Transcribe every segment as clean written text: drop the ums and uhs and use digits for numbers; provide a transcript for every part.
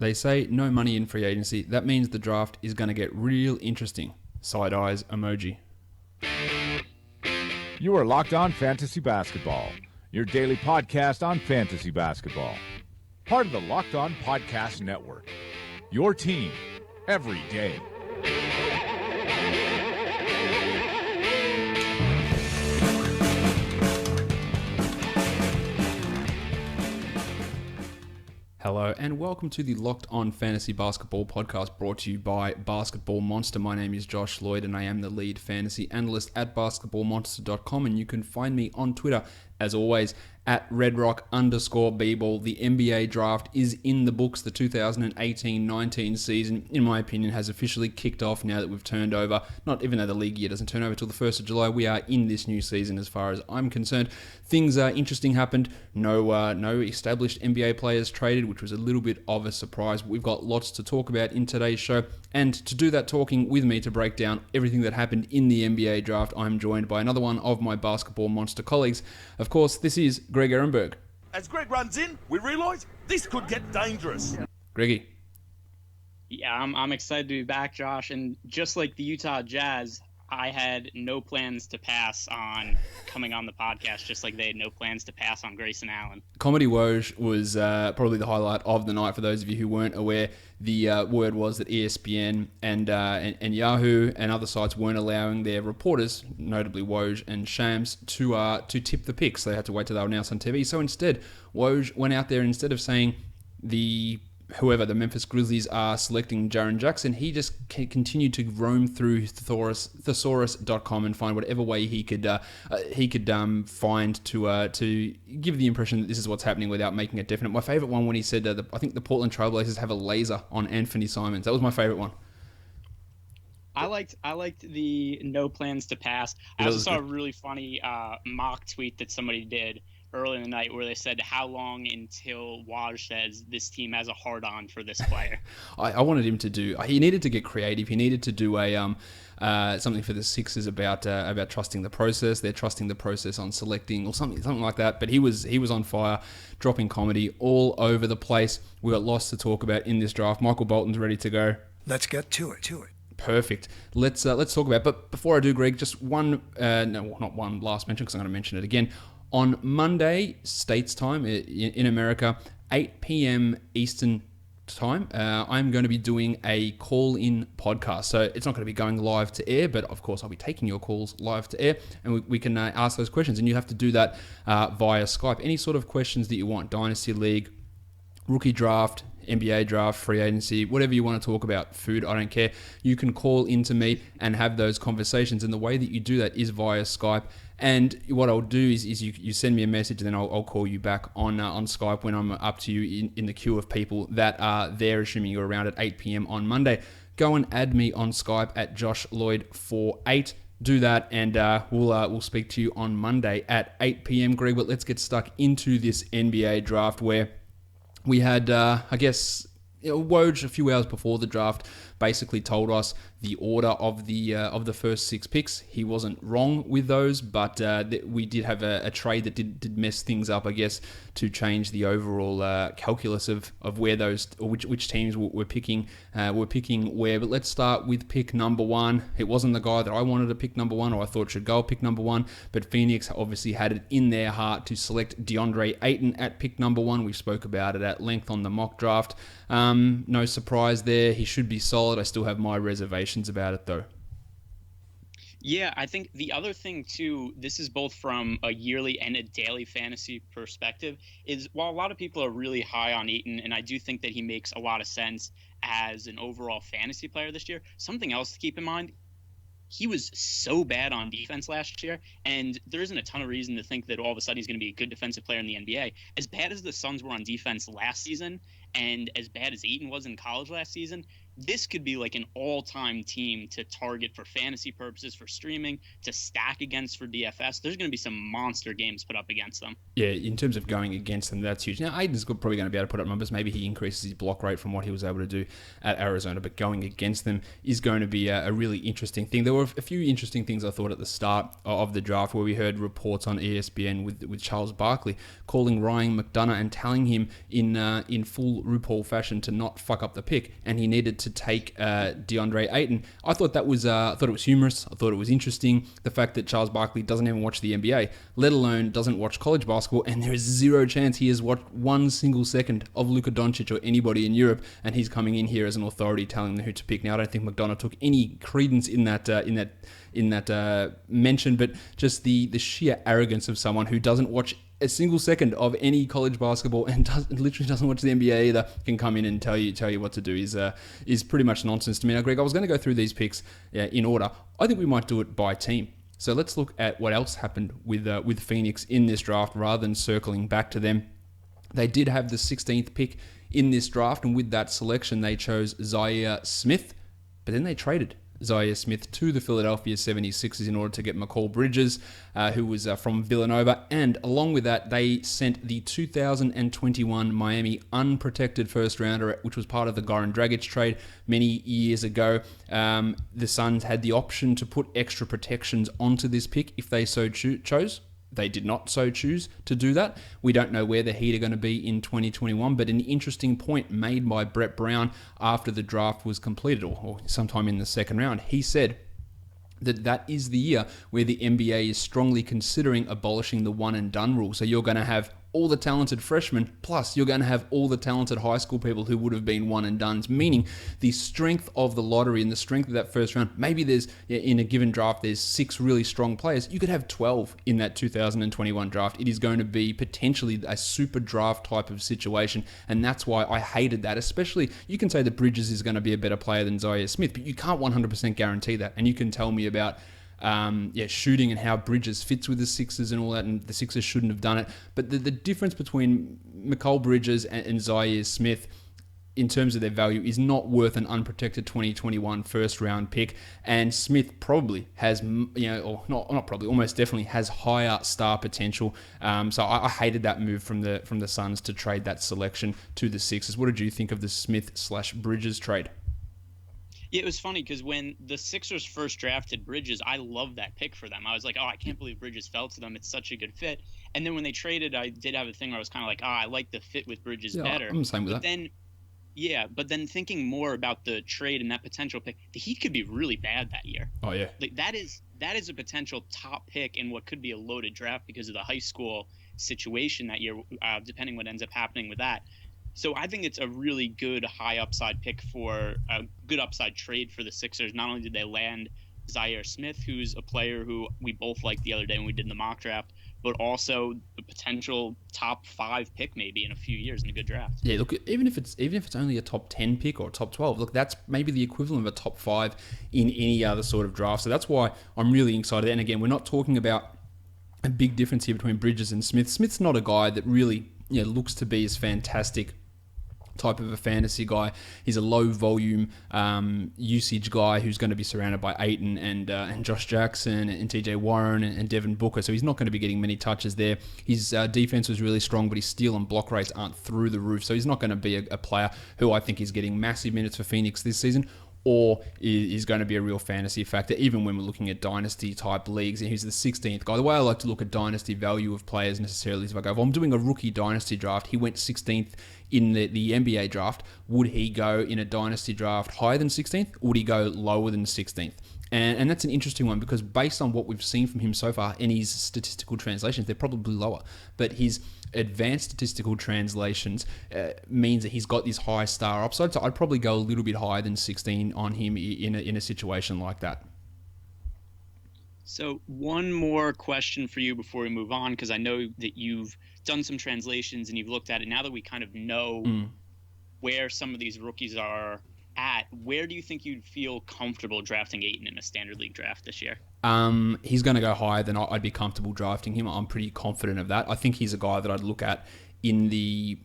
They say no money in free agency. That means the draft is going to get real interesting. Side eyes emoji. You are Locked On Fantasy Basketball, your daily podcast on fantasy basketball. Part of the Locked On Podcast Network. Your team every day. Hello and welcome to the Locked On Fantasy Basketball podcast brought to you by Basketball Monster. My name is Josh Lloyd and I am the lead fantasy analyst at basketballmonster.com, and you can find me on Twitter as always at redrock_bball. The NBA draft is in the books. The 2018-19 season, in my opinion, has officially kicked off now that we've turned over. Not even though the league year doesn't turn over till the 1st of July. We are in this new season as far as I'm concerned. Things interesting happened. No established NBA players traded, which was a little bit of a surprise. We've got lots to talk about in today's show. And to do that talking with me to break down everything that happened in the NBA draft, I'm joined by another one of my Basketball Monster colleagues. Of course, this is Greg Ehrenberg. As Greg runs in, we realise this could get dangerous. Greggy. Yeah, I'm excited to be back, Josh. And just like the Utah Jazz, I had no plans to pass on coming on the podcast, just like they had no plans to pass on Grayson Allen. Comedy Woj was probably the highlight of the night. For those of you who weren't aware, the word was that ESPN and Yahoo and other sites weren't allowing their reporters, notably Woj and Shams, to tip the picks. They had to wait till they were announced on TV. So instead, Woj went out there, and instead of saying whoever the Memphis Grizzlies are selecting Jaren Jackson, he just continued to roam through thesaurus.com and find whatever way he could find to give the impression that this is what's happening without making it definite. My favorite one when he said I think the Portland Trailblazers have a laser on Anthony Simons. That was my favorite one. I liked the no plans to pass. I also saw a really funny mock tweet that somebody did early in the night where they said, how long until Woj says this team has a hard-on for this player? I wanted him to do... He needed to get creative. He needed to do something for the Sixers about trusting the process. They're trusting the process on selecting or something like that. But he was on fire, dropping comedy all over the place. We got lots to talk about in this draft. Michael Bolton's ready to go. Let's get to it. Perfect. Let's talk about it. But before I do, Greg, just not one last mention, because I'm going to mention it again. On Monday, States time in America, 8 p.m. Eastern time, I'm going to be doing a call-in podcast. So it's not going to be going live to air, but of course I'll be taking your calls live to air, and we can ask those questions. And you have to do that via Skype. Any sort of questions that you want, Dynasty League, rookie draft, NBA draft, free agency, whatever you want to talk about, food, I don't care. You can call into me and have those conversations. And the way that you do that is via Skype. And what I'll do is you send me a message, and then I'll call you back on Skype when I'm up to you in the queue of people that are there, assuming you're around at 8 p.m. on Monday. Go and add me on Skype at JoshLloyd48. Do that, and we'll speak to you on Monday at 8 p.m. Greg, but let's get stuck into this NBA draft where we had, Woj a few hours before the draft basically told us the order of the first 6 picks. He wasn't wrong with those, but we did have a trade that did mess things up, I guess, to change the overall calculus of where those, or which teams were picking where. But let's start with pick number 1. It wasn't the guy that I wanted to pick number 1, or I thought should go pick number 1, but Phoenix obviously had it in their heart to select DeAndre Ayton at pick number 1. We spoke about it at length on the mock draft. No surprise there. He should be solid. I still have my reservations about it, though. Yeah, I think the other thing, too, this is both from a yearly and a daily fantasy perspective, is while a lot of people are really high on Ayton, and I do think that he makes a lot of sense as an overall fantasy player this year, something else to keep in mind, he was so bad on defense last year, and there isn't a ton of reason to think that all of a sudden he's going to be a good defensive player in the NBA. As bad as the Suns were on defense last season, and as bad as Ayton was in college last season, this could be like an all-time team to target for fantasy purposes, for streaming, to stack against for DFS. There's going to be some monster games put up against them. Yeah, in terms of going against them, that's huge. Now, Aiden's probably going to be able to put up numbers. Maybe he increases his block rate from what he was able to do at Arizona, but going against them is going to be a really interesting thing. There were a few interesting things I thought at the start of the draft where we heard reports on ESPN with Charles Barkley calling Ryan McDonough and telling him in full RuPaul fashion to not fuck up the pick, and he needed to take DeAndre Ayton. I thought it was humorous. I thought it was interesting. The fact that Charles Barkley doesn't even watch the NBA, let alone doesn't watch college basketball, and there is zero chance he has watched 1 single second of Luka Doncic or anybody in Europe, and he's coming in here as an authority telling them who to pick. Now, I don't think McDonough took any credence in that mention, but just the sheer arrogance of someone who doesn't watch a single second of any college basketball and literally doesn't watch the NBA either can come in and tell you what to do is pretty much nonsense to me. Now, Greg, I was going to go through these picks in order. I think we might do it by team. So let's look at what else happened with Phoenix in this draft rather than circling back to them. They did have the 16th pick in this draft, and with that selection, they chose Zaire Smith, but then they traded Zaire Smith to the Philadelphia 76ers in order to get Myles Bridges, who was from Villanova. And along with that, they sent the 2021 Miami unprotected first rounder, which was part of the Goran Dragic trade many years ago. The Suns had the option to put extra protections onto this pick if they so chose. They did not so choose to do that. We don't know where the Heat are going to be in 2021, but an interesting point made by Brett Brown after the draft was completed, or sometime in the second round. He said that is the year where the NBA is strongly considering abolishing the one and done rule. So you're going to have all the talented freshmen, plus you're going to have all the talented high school people who would have been one and dones, meaning the strength of the lottery and the strength of that first round. Maybe there's, in a given draft, there's 6 really strong players. You could have 12 in that 2021 draft. It is going to be potentially a super draft type of situation, and that's why I hated that. Especially, you can say that Bridges is going to be a better player than Zaire Smith, but you can't 100% guarantee that. And you can tell me about shooting and how Bridges fits with the Sixers and all that, and the Sixers shouldn't have done it. But the difference between Myles Bridges and Zaire Smith in terms of their value is not worth an unprotected 2021 first round pick. And Smith probably has, or not probably, almost definitely has higher star potential. So I hated that move from the Suns to trade that selection to the Sixers. What did you think of the Smith/Bridges trade? Yeah, it was funny because when the Sixers first drafted Bridges, I loved that pick for them. I was like, I can't believe Bridges fell to them. It's such a good fit. And then when they traded, I did have a thing where I was kind of like, I like the fit with Bridges better. I'm the same with that. But then thinking more about the trade and that potential pick, the Heat could be really bad that year. Oh, yeah. Like that is a potential top pick in what could be a loaded draft because of the high school situation that year, depending what ends up happening with that. So I think it's a really good high upside pick for a good upside trade for the Sixers. Not only did they land Zaire Smith, who's a player who we both liked the other day when we did the mock draft, but also the potential top 5 pick maybe in a few years in a good draft. Yeah, look, even if it's only a top 10 pick or a top 12, look, that's maybe the equivalent of a top 5 in any other sort of draft. So that's why I'm really excited. And again, we're not talking about a big difference here between Bridges and Smith. Smith's not a guy that really looks to be as fantastic type of a fantasy guy. He's a low volume usage guy who's going to be surrounded by Ayton and Josh Jackson and TJ Warren and Devin Booker, so he's not going to be getting many touches there. His defense was really strong, but his steal and block rates aren't through the roof, so he's not going to be a player who I think is getting massive minutes for Phoenix this season, or is going to be a real fantasy factor, even when we're looking at dynasty-type leagues. And he's the 16th guy. The way I like to look at dynasty value of players necessarily is if I'm doing a rookie dynasty draft, he went 16th in the NBA draft. Would he go in a dynasty draft higher than 16th? Or would he go lower than 16th? And that's an interesting one because based on what we've seen from him so far in his statistical translations, they're probably lower. But his advanced statistical translations means that he's got this high star upside. So I'd probably go a little bit higher than 16 on him in a situation like that. So one more question for you before we move on, because I know that you've done some translations and you've looked at it. Now that we kind of know where some of these rookies are at, where do you think you'd feel comfortable drafting Ayton in a standard league draft this year? He's going to go higher than I'd be comfortable drafting him. I'm pretty confident of that. I think he's a guy that I'd look at in the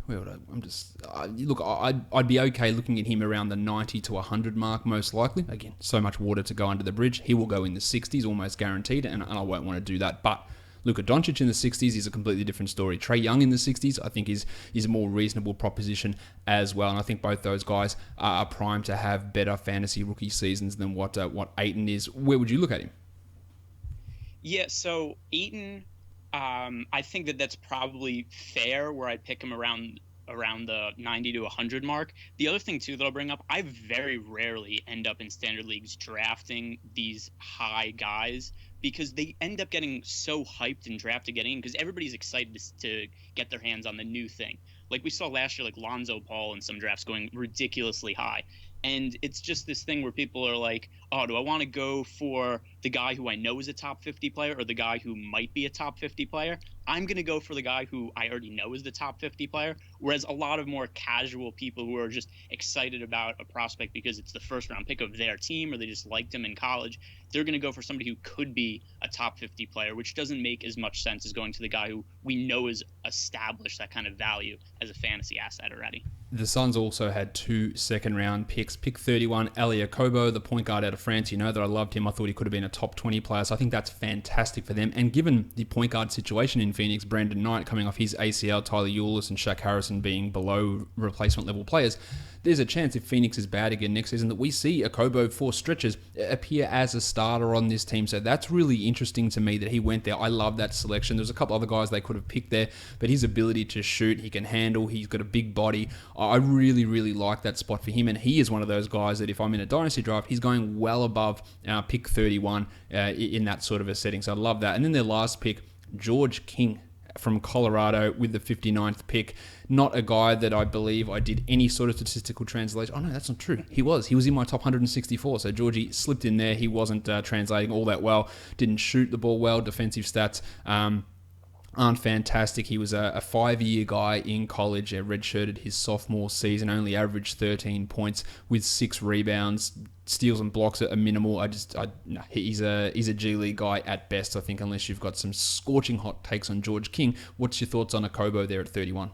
I'd be okay looking at him around the 90 to 100 mark, most likely. Again, so much water to go under the bridge. He will go in the 60s, almost guaranteed, and I won't want to do that. But Luka Doncic in the 60s is a completely different story. Trae Young in the 60s, I think, is a more reasonable proposition as well. And I think both those guys are primed to have better fantasy rookie seasons than what Ayton is. Where would you look at him? Yeah, so Ayton, I think that's probably fair where I'd pick him around the 90 to 100 mark. The other thing, too, that I'll bring up, I very rarely end up in standard leagues drafting these high guys because they end up getting so hyped and drafted getting in because everybody's excited to get their hands on the new thing. Like we saw last year, like Lonzo Ball in some drafts going ridiculously high. And it's just this thing where people are like, oh, do I want to go for the guy who I know is a top 50 player or the guy who might be a top 50 player? I'm going to go for the guy who I already know is the top 50 player, whereas a lot of more casual people who are just excited about a prospect because it's the first round pick of their team or they just liked him in college, they're going to go for somebody who could be a top 50 player, which doesn't make as much sense as going to the guy who we know is established that kind of value as a fantasy asset already. The Suns also had 2 second-round picks. Pick 31, Ali Okobo, the point guard out of France. You know that I loved him. I thought he could have been a top 20 player, so I think that's fantastic for them. And given the point guard situation in Phoenix, Brandon Knight coming off his ACL, Tyler Ulis and Shaq Harrison being below replacement-level players, there's a chance if Phoenix is bad again next season that we see Okobo for stretches appear as a starter on this team. So that's really interesting to me that he went there. I love that selection. There's a couple other guys they could have picked there, but his ability to shoot, he can handle, he's got a big body. I really, really like that spot for him, and he is one of those guys that if I'm in a dynasty draft, he's going well above pick 31 in that sort of a setting. So I love that. And then their last pick, George King from Colorado with the 59th pick. Not a guy that I believe I did any sort of statistical translation. Oh, no, that's not true. He was in my top 164. So Georgie slipped in there. He wasn't translating all that well. Didn't shoot the ball well. Defensive stats aren't fantastic. He was a 5-year guy in college, redshirted his sophomore season, only averaged 13 points with 6 rebounds. Steals and blocks are minimal. No, he's a G League guy at best, I think, unless you've got some scorching hot takes on George King. What's your thoughts on Okobo there at 31?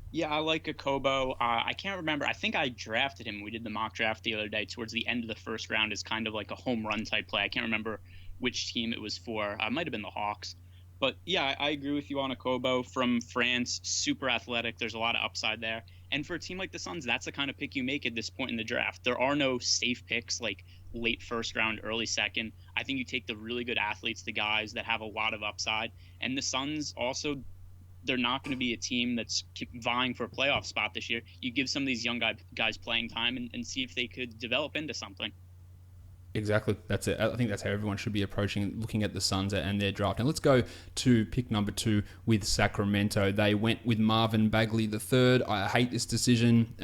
Yeah, I like Okobo. I can't remember. I think I drafted him. We did the mock draft the other day towards the end of the first round as kind of like a home run type play. I can't remember which team it was for. It might have been the Hawks. But yeah, I agree with you on Okobo from France. Super athletic. There's a lot of upside there. And for a team like the Suns, that's the kind of pick you make at this point in the draft. There are no safe picks like late first round, early second. I think you take the really good athletes, the guys that have a lot of upside. And the Suns also, they're not going to be a team that's vying for a playoff spot this year. You give some of these young guys playing time and see if they could develop into something. Exactly. That's it. I think that's how everyone should be looking at the Suns and their draft. Now let's go to pick number 2 with Sacramento. They went with Marvin Bagley III. I hate this decision.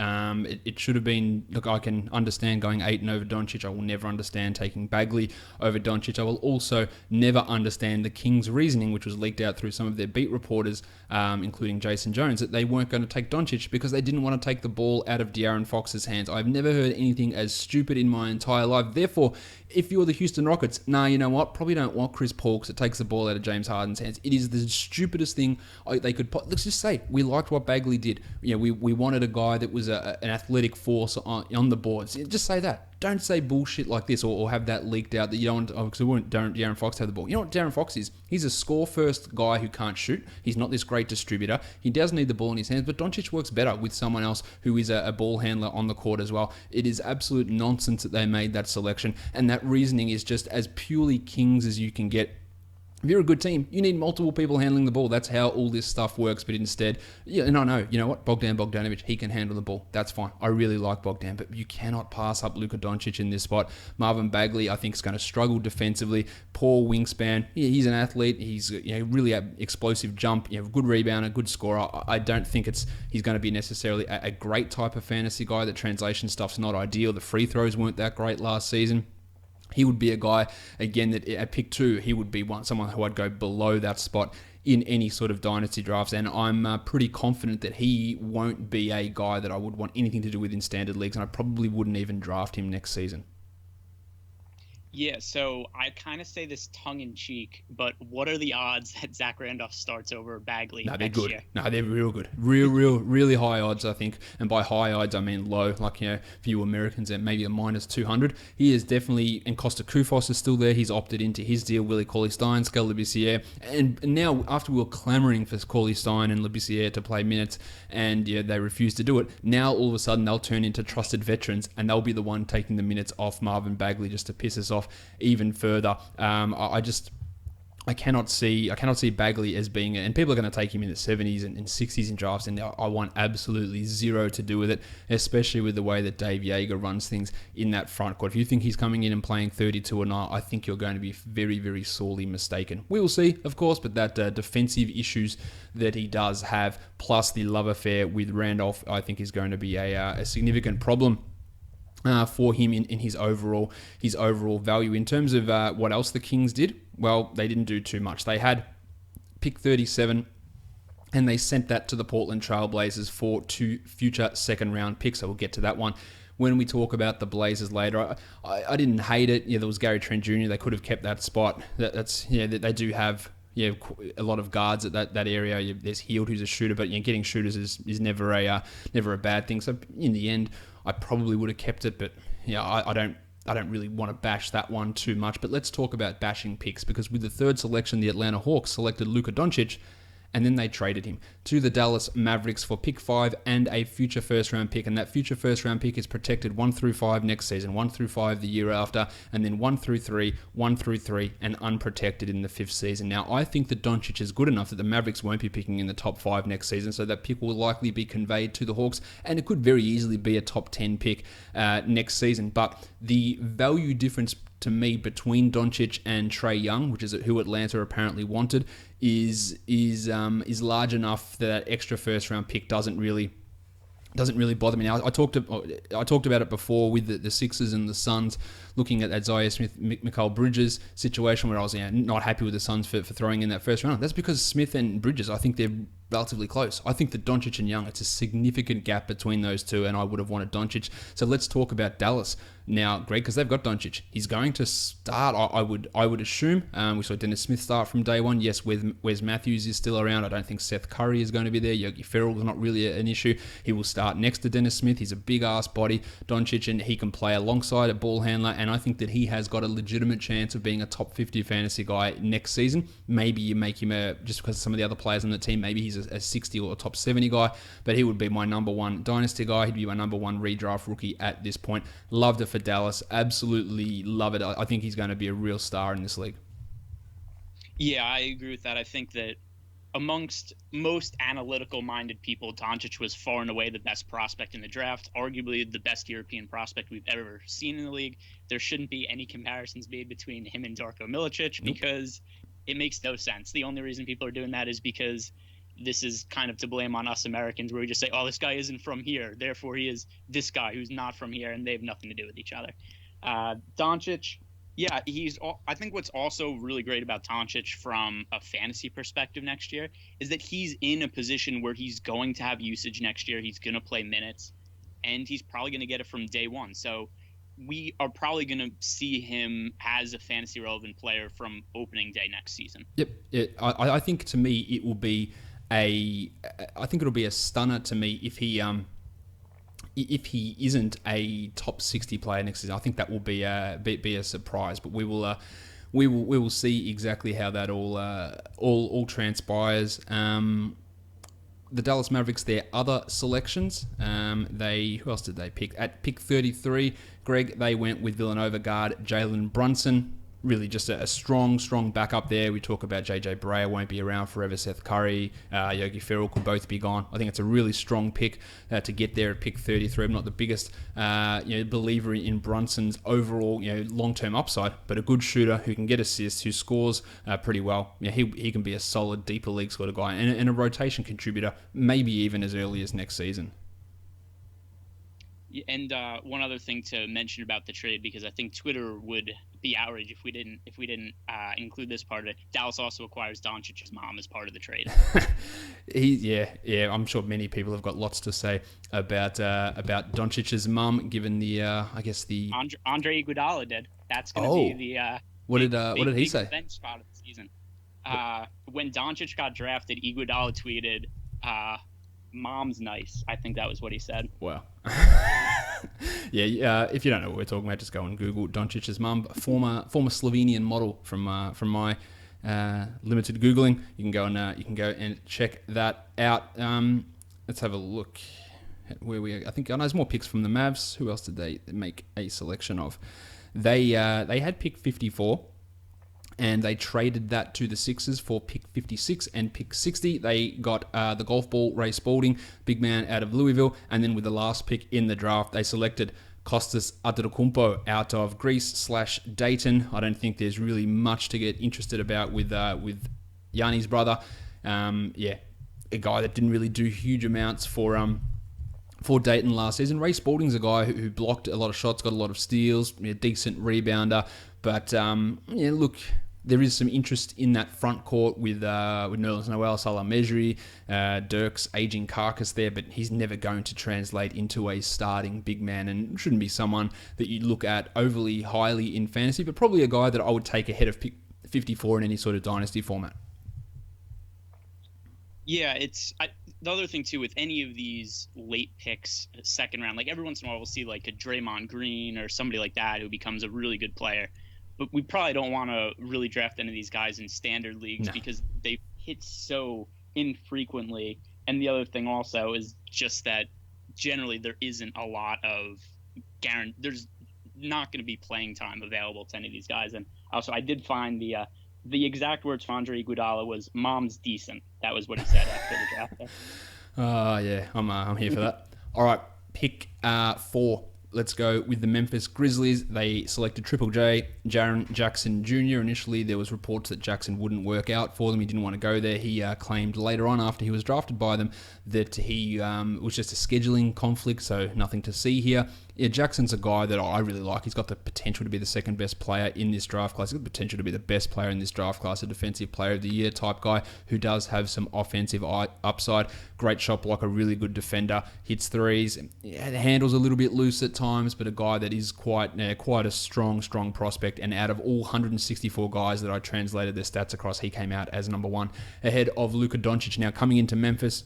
It should have been, look, I can understand going Ayton over Doncic. I will never understand taking Bagley over Doncic. I will also never understand the Kings' reasoning, which was leaked out through some of their beat reporters, including Jason Jones, that they weren't going to take Doncic because they didn't want to take the ball out of De'Aaron Fox's hands. I've never heard anything as stupid in my entire life. Therefore, if you're the Houston Rockets, you know what? Probably don't want Chris Paul because it takes the ball out of James Harden's hands. It is the stupidest thing they could. Let's just say we liked what Bagley did. You know, we wanted a guy that was an athletic force on the boards. Just say that. Don't say bullshit like this or have that leaked out that you don't want, because we wouldn't De'Aaron Fox have the ball. You know what De'Aaron Fox is? He's a score-first guy who can't shoot. He's not this great distributor. He does need the ball in his hands, but Doncic works better with someone else who is a ball handler on the court as well. It is absolute nonsense that they made that selection, and that reasoning is just as purely Kings as you can get. If you're a good team, you need multiple people handling the ball. That's how all this stuff works. But instead, you know what? Bogdan Bogdanovic, he can handle the ball. That's fine. I really like Bogdan, but you cannot pass up Luka Doncic in this spot. Marvin Bagley, I think, is going to struggle defensively. Poor wingspan. Yeah, he's an athlete. He's really an explosive jump. Good rebounder, good scorer. I don't think he's going to be necessarily a great type of fantasy guy. The translation stuff's not ideal. The free throws weren't that great last season. He would be a guy, again, that at pick 2, he would be someone who I'd go below that spot in any sort of dynasty drafts. And I'm pretty confident that he won't be a guy that I would want anything to do with in standard leagues, and I probably wouldn't even draft him next season. Yeah, so I kind of say this tongue-in-cheek, but what are the odds that Zach Randolph starts over Bagley No, they're next good. year? No, they're real good. Really high odds, I think. And by high odds, I mean low. Like, for you Americans, at maybe a minus 200. He is definitely, and Costa Koufos is still there. He's opted into his deal. Willie Cauley-Stein, Skal Labissiere. And now, after we were clamoring for Cauley-Stein and Labissiere to play minutes, and they refused to do it, now all of a sudden they'll turn into trusted veterans, and they'll be the one taking the minutes off Marvin Bagley just to piss us off even further. I cannot see Bagley as being, and people are going to take him in the 70s and 60s in drafts, and I want absolutely zero to do with it, especially with the way that Dave Yeager runs things in that front court. If you think he's coming in and playing 32 or not, I think you're going to be very, very sorely mistaken. We will see, of course, but that defensive issues that he does have, plus the love affair with Randolph, I think is going to be a significant problem for him in his overall value. In terms of what else the Kings did, well, they didn't do too much. They had pick 37, and they sent that to the Portland Trailblazers for 2 future second-round picks. So we'll get to that one when we talk about the Blazers later. I didn't hate it. There was Gary Trent Jr. They could have kept that spot. They do have a lot of guards at that area. There's Hield, who's a shooter, but getting shooters is never a bad thing. So in the end, I probably would have kept it, but I don't really want to bash that one too much. But let's talk about bashing picks, because with the third selection, the Atlanta Hawks selected Luka Doncic, and then they traded him to the Dallas Mavericks for pick 5 and a future first-round pick. And that future first-round pick is protected 1 through 5 next season, 1 through 5 the year after, and then 1 through 3, 1 through 3, and unprotected in the 5th season. Now, I think that Doncic is good enough that the Mavericks won't be picking in the top 5 next season, so that pick will likely be conveyed to the Hawks, and it could very easily be a top 10 pick next season. But the value difference to me between Doncic and Trae Young, which is who Atlanta apparently wanted, is large enough that extra first round pick doesn't really bother me. Now, I talked about it before with the Sixers and the Suns, looking at that Zaire Smith, Mikal Bridges situation, where I was not happy with the Suns for throwing in that first round. That's because Smith and Bridges, I think they're relatively close. I think that Doncic and Young, it's a significant gap between those two, and I would have wanted Doncic. So let's talk about Dallas now, Greg, because they've got Doncic. He's going to start, I would assume. We saw Dennis Smith start from day one. Yes, Wes Matthews is still around. I don't think Seth Curry is going to be there. Yogi Ferrell is not really an issue. He will start next to Dennis Smith. He's a big-ass body, Doncic, and he can play alongside a ball handler, and I think that he has got a legitimate chance of being a top 50 fantasy guy next season. Maybe you make him just because of some of the other players on the team, maybe he's a 60 or a top 70 guy, but he would be my number 1 dynasty guy. He'd be my number 1 redraft rookie at this point. Loved it for Dallas. Absolutely love it. I think he's going to be a real star in this league. Yeah, I agree with that. I think that amongst most analytical-minded people, Doncic was far and away the best prospect in the draft, arguably the best European prospect we've ever seen in the league. There shouldn't be any comparisons made between him and Darko Milicic because it makes no sense. The only reason people are doing that is because this is kind of to blame on us Americans, where we just say, oh, this guy isn't from here, therefore he is this guy who's not from here, and they have nothing to do with each other. Doncic, yeah, I think what's also really great about Doncic from a fantasy perspective next year is that he's in a position where he's going to have usage next year. He's going to play minutes, and he's probably going to get it from day one. So we are probably going to see him as a fantasy relevant player from opening day next season. Yep. I think to me it will be it'll be a stunner to me if he isn't a top 60 player next season. I think that will be a surprise, but we will see exactly how that all transpires. The Dallas Mavericks, their other selections, who else did they pick? At pick 33, Greg, they went with Villanova guard Jalen Brunson. Really just a strong backup there. We talk about JJ Barea won't be around forever. Seth Curry, Yogi Ferrell could both be gone. I think it's a really strong pick to get there at pick 33. I'm not the biggest believer in Brunson's overall long-term upside, but a good shooter who can get assists, who scores pretty well. He can be a solid deeper league sort of guy and a rotation contributor, maybe even as early as next season. And one other thing to mention about the trade, because I think Twitter would be outraged if we didn't include this part of it. Dallas also acquires Doncic's mom as part of the trade. I'm sure many people have got lots to say about Doncic's mum, given the Andre Iguodala did. That's going to be the what did he say? Bench spot of the season. When Doncic got drafted, Iguodala tweeted, "Mom's nice." I think that was what he said. Wow. If you don't know what we're talking about, just go and Google Doncic's mum, former Slovenian model from my limited googling. You can go and check that out. Let's have a look at where we are. I think there's more picks from the Mavs. Who else did they make a selection of? They had pick 54. And they traded that to the Sixers for pick 56 and pick 60. They got the golf ball, Ray Spalding, big man out of Louisville. And then with the last pick in the draft, they selected Kostas Antetokounmpo out of Greece/Dayton. I don't think there's really much to get interested about with Yanni's brother. A guy that didn't really do huge amounts for Dayton last season. Ray Spalding's a guy who blocked a lot of shots, got a lot of steals, a decent rebounder. But look, there is some interest in that front court with Nerlens Noel, Salah Mejri, Dirk's aging carcass there, but he's never going to translate into a starting big man and shouldn't be someone that you look at overly highly in fantasy, but probably a guy that I would take ahead of pick 54 in any sort of dynasty format. Yeah, the other thing too with any of these late picks, second round, like every once in a while we'll see like a Draymond Green or somebody like that who becomes a really good player. But we probably don't want to really draft any of these guys in standard leagues because they hit so infrequently. And the other thing also is just that generally there isn't a lot of there's not going to be playing time available to any of these guys. And also I did find the exact words from Andre Iguodala was "Mom's decent." That was what he said after the draft. I'm here for that. All right, pick 4. Let's go with the Memphis Grizzlies. They selected Triple J, Jaren Jackson Jr. Initially, there was reports that Jackson wouldn't work out for them. He didn't want to go there. He claimed later on, after he was drafted by them, that he was just a scheduling conflict, so nothing to see here. Yeah, Jackson's a guy that I really like. He's got the potential to be the second best player in this draft class. He's got the potential to be the best player in this draft class, a defensive player of the year type guy who does have some offensive upside. Great shot blocker, really good defender, hits threes, handles a little bit loose at times, but a guy that is quite a strong prospect. And out of all 164 guys that I translated their stats across, he came out as number 1 ahead of Luka Doncic. Now coming into Memphis,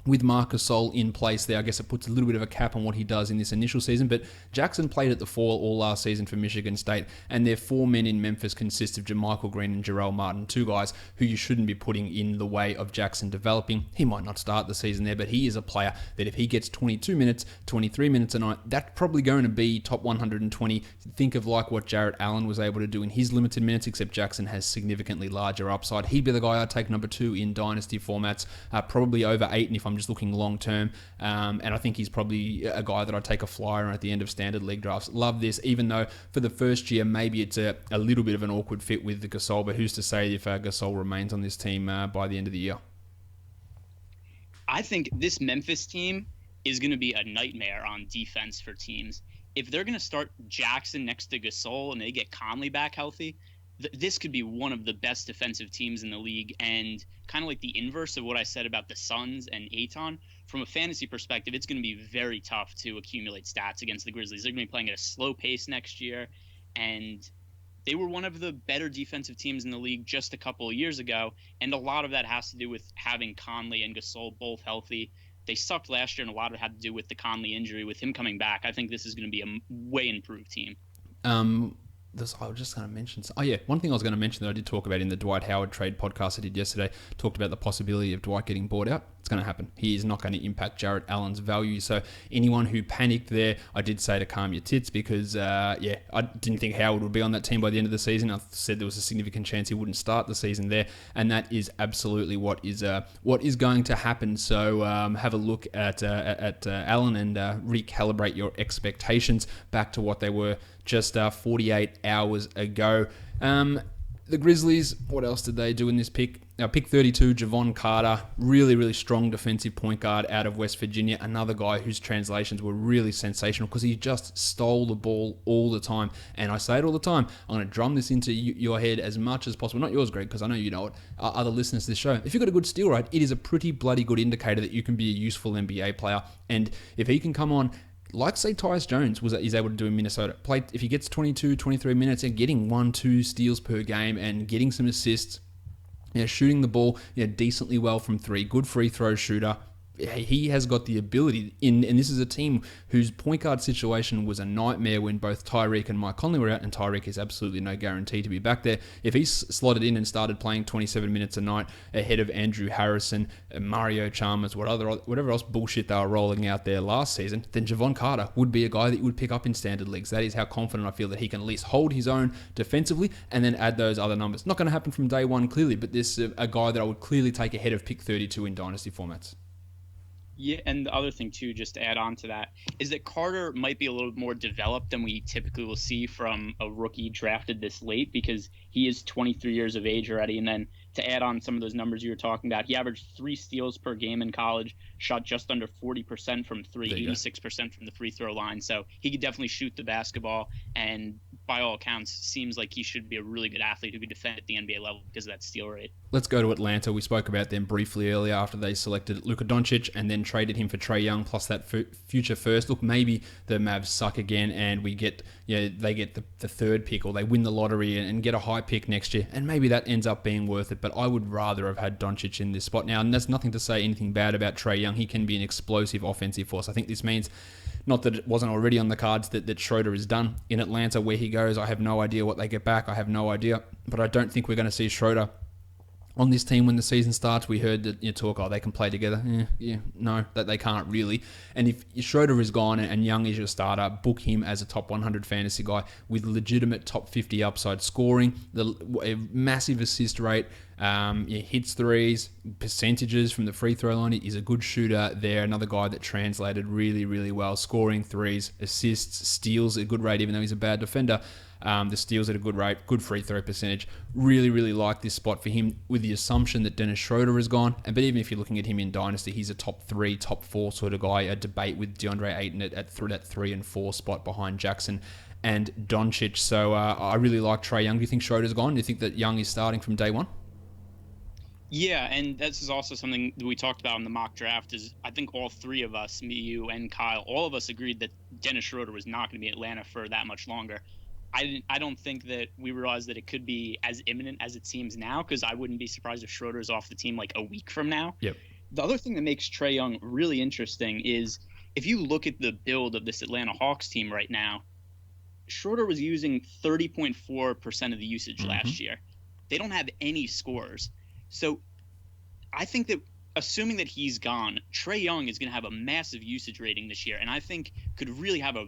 with Marc Gasol in place there, I guess it puts a little bit of a cap on what he does in this initial season, but Jackson played at the 4 all last season for Michigan State, and their 4 men in Memphis consist of JaMychal Green and Jarrell Martin, 2 guys who you shouldn't be putting in the way of Jackson developing. He might not start the season there, but he is a player that if he gets 22 minutes, 23 minutes a night, that's probably going to be top 120. Think of like what Jarrett Allen was able to do in his limited minutes, except Jackson has significantly larger upside. He'd be the guy I'd take number 2 in dynasty formats, probably over 8, and if I'm just looking long term, and I think he's probably a guy that I'd take a flyer on at the end of standard league drafts. Love this, even though for the first year maybe it's a little bit of an awkward fit with the Gasol, but who's to say if Gasol remains on this team by the end of the year? I think this Memphis team is going to be a nightmare on defense for teams. If they're going to start Jackson next to Gasol and they get Conley back healthy, this could be one of the best defensive teams in the league, and kind of like the inverse of what I said about the Suns and Ayton. From a fantasy perspective, it's going to be very tough to accumulate stats against the Grizzlies. They're going to be playing at a slow pace next year, and they were one of the better defensive teams in the league just a couple of years ago, and a lot of that has to do with having Conley and Gasol both healthy. They sucked last year, and a lot of it had to do with the Conley injury. With him coming back, I think this is going to be a way improved team. I was just going to mention... one thing I was going to mention that I did talk about in the Dwight Howard trade podcast I did yesterday, talked about the possibility of Dwight getting bought out. It's going to happen. He is not going to impact Jarrett Allen's value. So anyone who panicked there, I did say to calm your tits because, I didn't think Howard would be on that team by the end of the season. I said there was a significant chance he wouldn't start the season there, and that is absolutely what is going to happen. So have a look at Allen and recalibrate your expectations back to what they were just 48 hours ago. The Grizzlies, what else did they do in this pick? Now, pick 32, Javon Carter, really, really strong defensive point guard out of West Virginia. Another guy whose translations were really sensational because he just stole the ball all the time. And I say it all the time, I'm going to drum this into your head as much as possible. Not yours, Greg, because I know you know it. Other listeners to this show. If you've got a good steal rate, it is a pretty bloody good indicator that you can be a useful NBA player. And if he can come on, like say Tyus Jones is able to do in Minnesota, if he gets 22, 23 minutes and getting 1-2 steals per game and getting some assists, shooting the ball decently well from three, good free throw shooter, he has got the ability and this is a team whose point guard situation was a nightmare when both Tyreek and Mike Conley were out, and Tyreek is absolutely no guarantee to be back there. If he's slotted in and started playing 27 minutes a night ahead of Andrew Harrison, Mario Chalmers, whatever else bullshit they were rolling out there last season, then Javon Carter would be a guy that you would pick up in standard leagues. That is how confident I feel that he can at least hold his own defensively and then add those other numbers. Not going to happen from day one, clearly, but this is a guy that I would clearly take ahead of pick 32 in dynasty formats. Yeah, and the other thing, too, just to add on to that, is that Carter might be a little more developed than we typically will see from a rookie drafted this late because he is 23 years of age already. And then to add on some of those numbers you were talking about, he averaged 3 steals per game in college, shot just under 40% from three, 86% from the free throw line. So he could definitely shoot the basketball, and by all accounts, seems like he should be a really good athlete who could defend at the NBA level because of that steal rate. Let's go to Atlanta. We spoke about them briefly earlier after they selected Luka Doncic and then traded him for Trae Young plus that future first. Look, maybe the Mavs suck again and they get the third pick, or they win the lottery and get a high pick next year, and maybe that ends up being worth it. But I would rather have had Doncic in this spot now, and that's nothing to say anything bad about Trae Young. He can be an explosive offensive force. I think this means, not that it wasn't already on the cards, that Schroeder is done in Atlanta. Where he goes, I have no idea what they get back. I have no idea. But I don't think we're going to see Schroeder on this team when the season starts. We heard that talk, they can play together. No, that they can't really. And if Schroeder is gone and Young is your starter, book him as a top 100 fantasy guy with legitimate top 50 upside scoring, a massive assist rate, hits threes, percentages from the free throw line. He's a good shooter there. Another guy that translated really, really well, scoring threes, assists, steals at a good rate, even though he's a bad defender. The steals at a good rate, good free throw percentage. Really, really like this spot for him with the assumption that Dennis Schroeder is gone. But even if you're looking at him in Dynasty, he's a top 3, top 4 sort of guy. A debate with DeAndre Ayton at that 3 and 4 spot behind Jackson and Doncic. So I really like Trae Young. Do you think Schroeder's gone? Do you think that Young is starting from day one? Yeah, and this is also something that we talked about in the mock draft. Is I think all three of us, me, you, and Kyle, all of us agreed that Dennis Schroeder was not going to be in Atlanta for that much longer. I don't think that we realized that it could be as imminent as it seems now, because I wouldn't be surprised if Schroeder is off the team like a week from now. Yep. The other thing that makes Trae Young really interesting is if you look at the build of this Atlanta Hawks team right now, Schroeder was using 30.4% of the usage last year. They don't have any scorers. So I think that assuming that he's gone, Trae Young is going to have a massive usage rating this year, and I think could really have a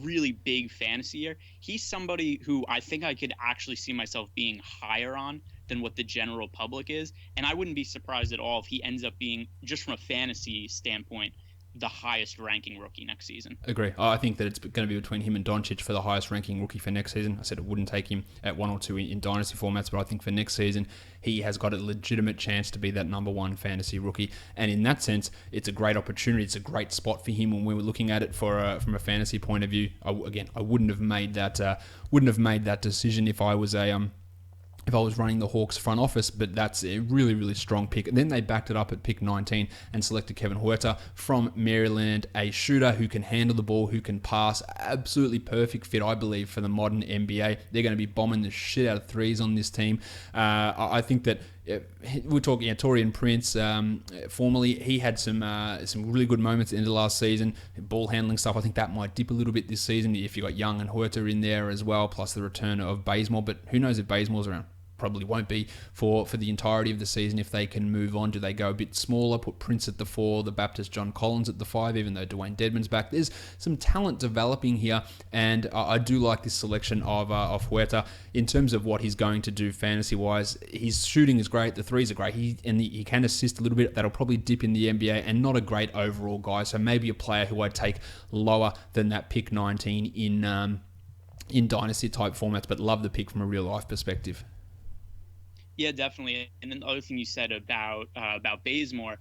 really big fantasy year. He's somebody who I think I could actually see myself being higher on than what the general public is, and I wouldn't be surprised at all if he ends up being, just from a fantasy standpoint, the highest ranking rookie next season. Agree. I think that it's going to be between him and Doncic for the highest ranking rookie for next season. I said it wouldn't take him at 1 or 2 in dynasty formats, but I think for next season, he has got a legitimate chance to be that number 1 fantasy rookie. And in that sense, it's a great opportunity. It's a great spot for him when we were looking at it from a fantasy point of view. I wouldn't have made that decision if I was running the Hawks front office, but that's a really, really strong pick. And then they backed it up at pick 19 and selected Kevin Huerter from Maryland, a shooter who can handle the ball, who can pass. Absolutely perfect fit, I believe, for the modern NBA. They're going to be bombing the shit out of threes on this team. I think that we're talking Orion Prince. Formerly, he had some really good moments at the end of last season. Ball handling stuff, I think that might dip a little bit this season if you got Young and Huerter in there as well, plus the return of Bazemore. But who knows if Bazemore's around? Probably won't be for the entirety of the season. If they can move on, do they go a bit smaller, put Prince at the 4, the Baptist John Collins at the 5, even though Dwayne Dedman's back? There's some talent developing here, and I do like this selection of Huerter in terms of what he's going to do fantasy-wise. His shooting is great, the threes are great, he can assist a little bit. That'll probably dip in the NBA, and not a great overall guy, so maybe a player who I'd take lower than that pick 19 in dynasty type formats, but love the pick from a real life perspective. Yeah, definitely. And then the other thing you said about Bazemore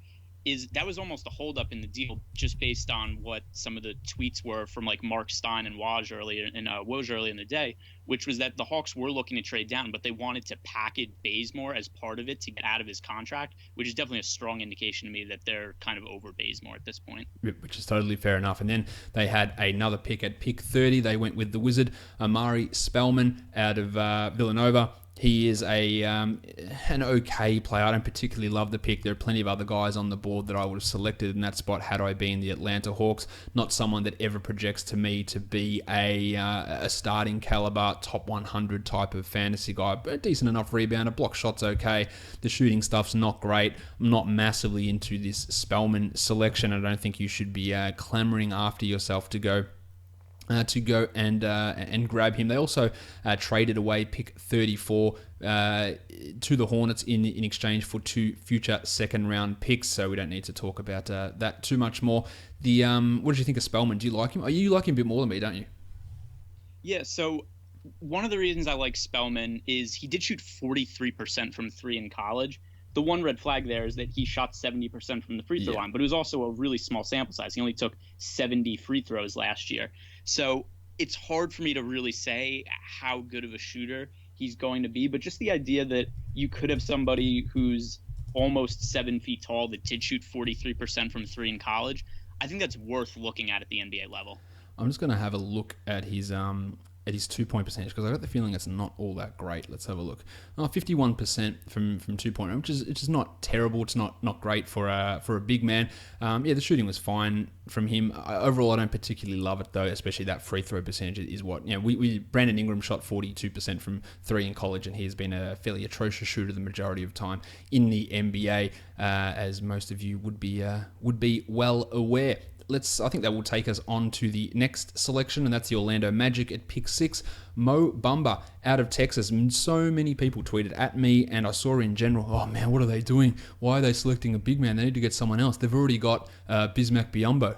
is that was almost a holdup in the deal, just based on what some of the tweets were from like Mark Stein and Woj earlier in the day, which was that the Hawks were looking to trade down, but they wanted to package Bazemore as part of it to get out of his contract, which is definitely a strong indication to me that they're kind of over Bazemore at this point. Which is totally fair enough. And then they had another pick at pick 30. They went with the Wizard, Amari Spellman out of Villanova. He is an okay player. I don't particularly love the pick. There are plenty of other guys on the board that I would have selected in that spot had I been the Atlanta Hawks. Not someone that ever projects to me to be a starting caliber, top 100 type of fantasy guy. But a decent enough rebounder. Block shots okay. The shooting stuff's not great. I'm not massively into this Spellman selection. I don't think you should be clamoring after yourself to go and grab him. They also traded away pick 34 to the Hornets in exchange for 2 future second-round picks, so we don't need to talk about that too much more. What did you think of Spellman? Do you like him? You like him a bit more than me, don't you? Yeah, so one of the reasons I like Spellman is he did shoot 43% from 3 in college. The one red flag there is that he shot 70% from the free throw line, but it was also a really small sample size. He only took 70 free throws last year. So it's hard for me to really say how good of a shooter he's going to be, but just the idea that you could have somebody who's almost 7 feet tall that did shoot 43% from 3 in college, I think that's worth looking at the NBA level. I'm just going to have a look at his 2-point percentage, because I got the feeling it's not all that great. Let's have a look. 51% from 2-point, which is not terrible. It's not great for a big man. The shooting was fine from him. Overall, I don't particularly love it though, especially that free throw percentage is what Brandon Ingram shot 42% from 3 in college, and he's been a fairly atrocious shooter the majority of time in the NBA, as most of you would be well aware. I think that will take us on to the next selection, and that's the Orlando Magic at pick 6. Mo Bamba out of Texas. So many people tweeted at me, and I saw in general, oh man, what are they doing? Why are they selecting a big man? They need to get someone else. They've already got Bismack Biyombo.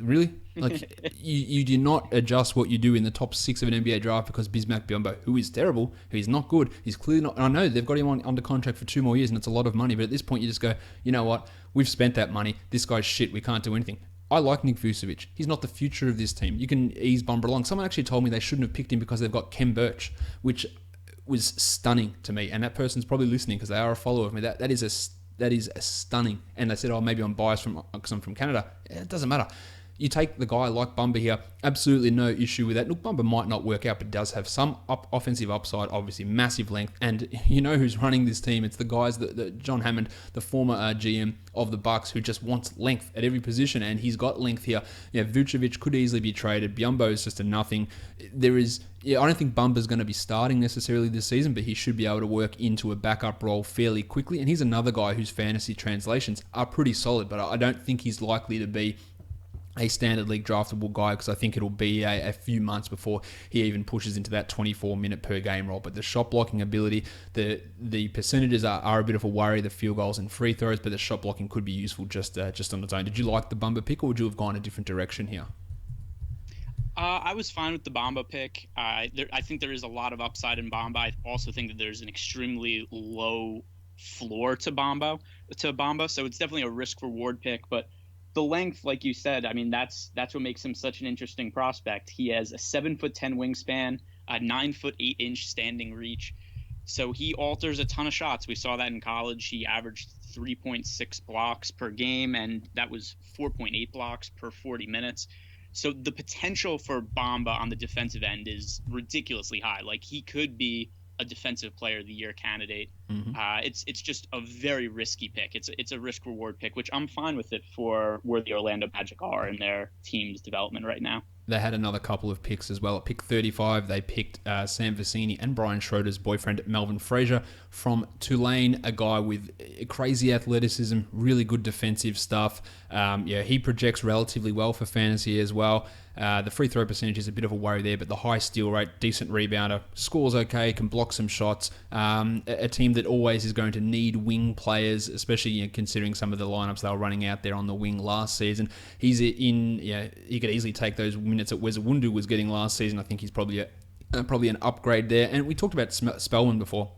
Really? Like, you do not adjust what you do in the top 6 of an NBA draft because Bismack Biyombo, who is terrible, who is not good, he's clearly not. And I know they've got him under contract for 2 more years, and it's a lot of money, but at this point you just go, you know what? We've spent that money. This guy's shit. We can't do anything. I like Nick Vucevic. He's not the future of this team. You can ease Bumba along. Someone actually told me they shouldn't have picked him because they've got Kem Birch, which was stunning to me. And that person's probably listening because they are a follower of me. That is a stunning. And they said, oh, maybe I'm biased because I'm from Canada. It doesn't matter. You take the guy like Bumba here, absolutely no issue with that. Look, Bumba might not work out, but does have some offensive upside, obviously massive length. And you know who's running this team? It's the guys, John Hammond, the former GM of the Bucks, who just wants length at every position, and he's got length here. Vucevic could easily be traded. Biyombo is just a nothing. I don't think Bumba's going to be starting necessarily this season, but he should be able to work into a backup role fairly quickly. And he's another guy whose fantasy translations are pretty solid, but I don't think he's likely to be a standard league draftable guy, because I think it'll be a few months before he even pushes into that 24-minute per game role. But the shot blocking ability, the percentages are a bit of a worry, the field goals and free throws, but the shot blocking could be useful just on its own. Did you like the Bumba pick, or would you have gone a different direction here? I was fine with the Bamba pick. I think there is a lot of upside in Bamba. I also think that there's an extremely low floor to Bamba, so it's definitely a risk-reward pick, but the length, like you said, I mean, that's what makes him such an interesting prospect. He has a 7'10" wingspan, a 9'8" standing reach. So he alters a ton of shots. We saw that in college. He averaged 3.6 blocks per game, and that was 4.8 blocks per 40 minutes. So the potential for Bamba on the defensive end is ridiculously high. Like, he could be a defensive player of the year candidate. Mm-hmm. It's just a very risky pick. It's a risk reward pick, which I'm fine with it for where the Orlando Magic are in their team's development right now. They had another couple of picks as well. At pick 35, they picked Sam Vecini and Brian Schroeder's boyfriend, Melvin Frazier, from Tulane, a guy with crazy athleticism, really good defensive stuff. He projects relatively well for fantasy as well. The free throw percentage is a bit of a worry there, but the high steal rate, decent rebounder, scores okay, can block some shots. A team that always is going to need wing players, especially considering some of the lineups they were running out there on the wing last season. He could easily take those minutes that Wezawundu was getting last season. I think he's probably an upgrade there. And we talked about Spellman before.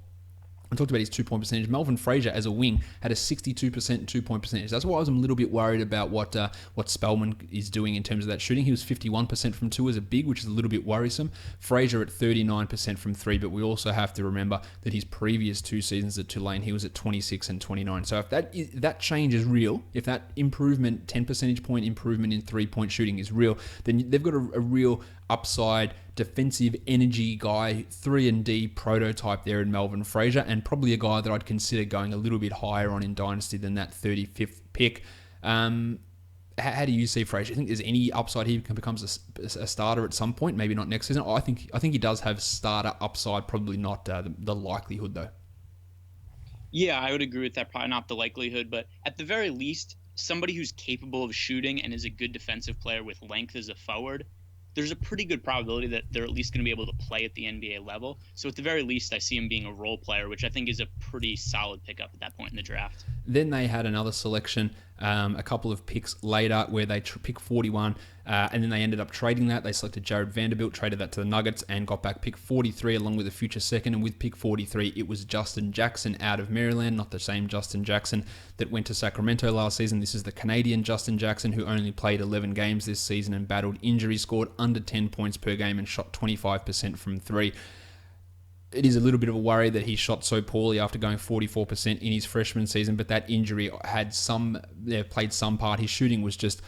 I talked about his 2-point percentage. Melvin Frazier as a wing had a 62% 2-point percentage. That's why I was a little bit worried about what Spellman is doing in terms of that shooting. He was 51% from 2 as a big, which is a little bit worrisome. Frazier at 39% from 3, but we also have to remember that his previous 2 seasons at Tulane, he was at 26 and 29. So if that change is real, if that improvement, 10 percentage point improvement in 3-point shooting is real, then they've got a real upside defensive energy guy, 3-and-D prototype there in Melvin Frazier, and probably a guy that I'd consider going a little bit higher on in Dynasty than that 35th pick. How do you see Frazier? I think there's any upside he becomes a starter at some point, maybe not next season. I think he does have starter upside, probably not the likelihood though. Yeah, I would agree with that. Probably not the likelihood, but at the very least, somebody who's capable of shooting and is a good defensive player with length as a forward, there's a pretty good probability that they're at least going to be able to play at the NBA level. So at the very least, I see him being a role player, which I think is a pretty solid pickup at that point in the draft. Then they had another selection a couple of picks later where they picked 41, and then they ended up trading that. They selected Jarod Vanderbilt, traded that to the Nuggets, and got back pick 43 along with a future second. And with pick 43, it was Justin Jackson out of Maryland, not the same Justin Jackson that went to Sacramento last season. This is the Canadian Justin Jackson, who only played 11 games this season and battled injury, scored under 10 points per game, and shot 25% from 3. It is a little bit of a worry that he shot so poorly after going 44% in his freshman season, but that injury had played some part. His shooting was just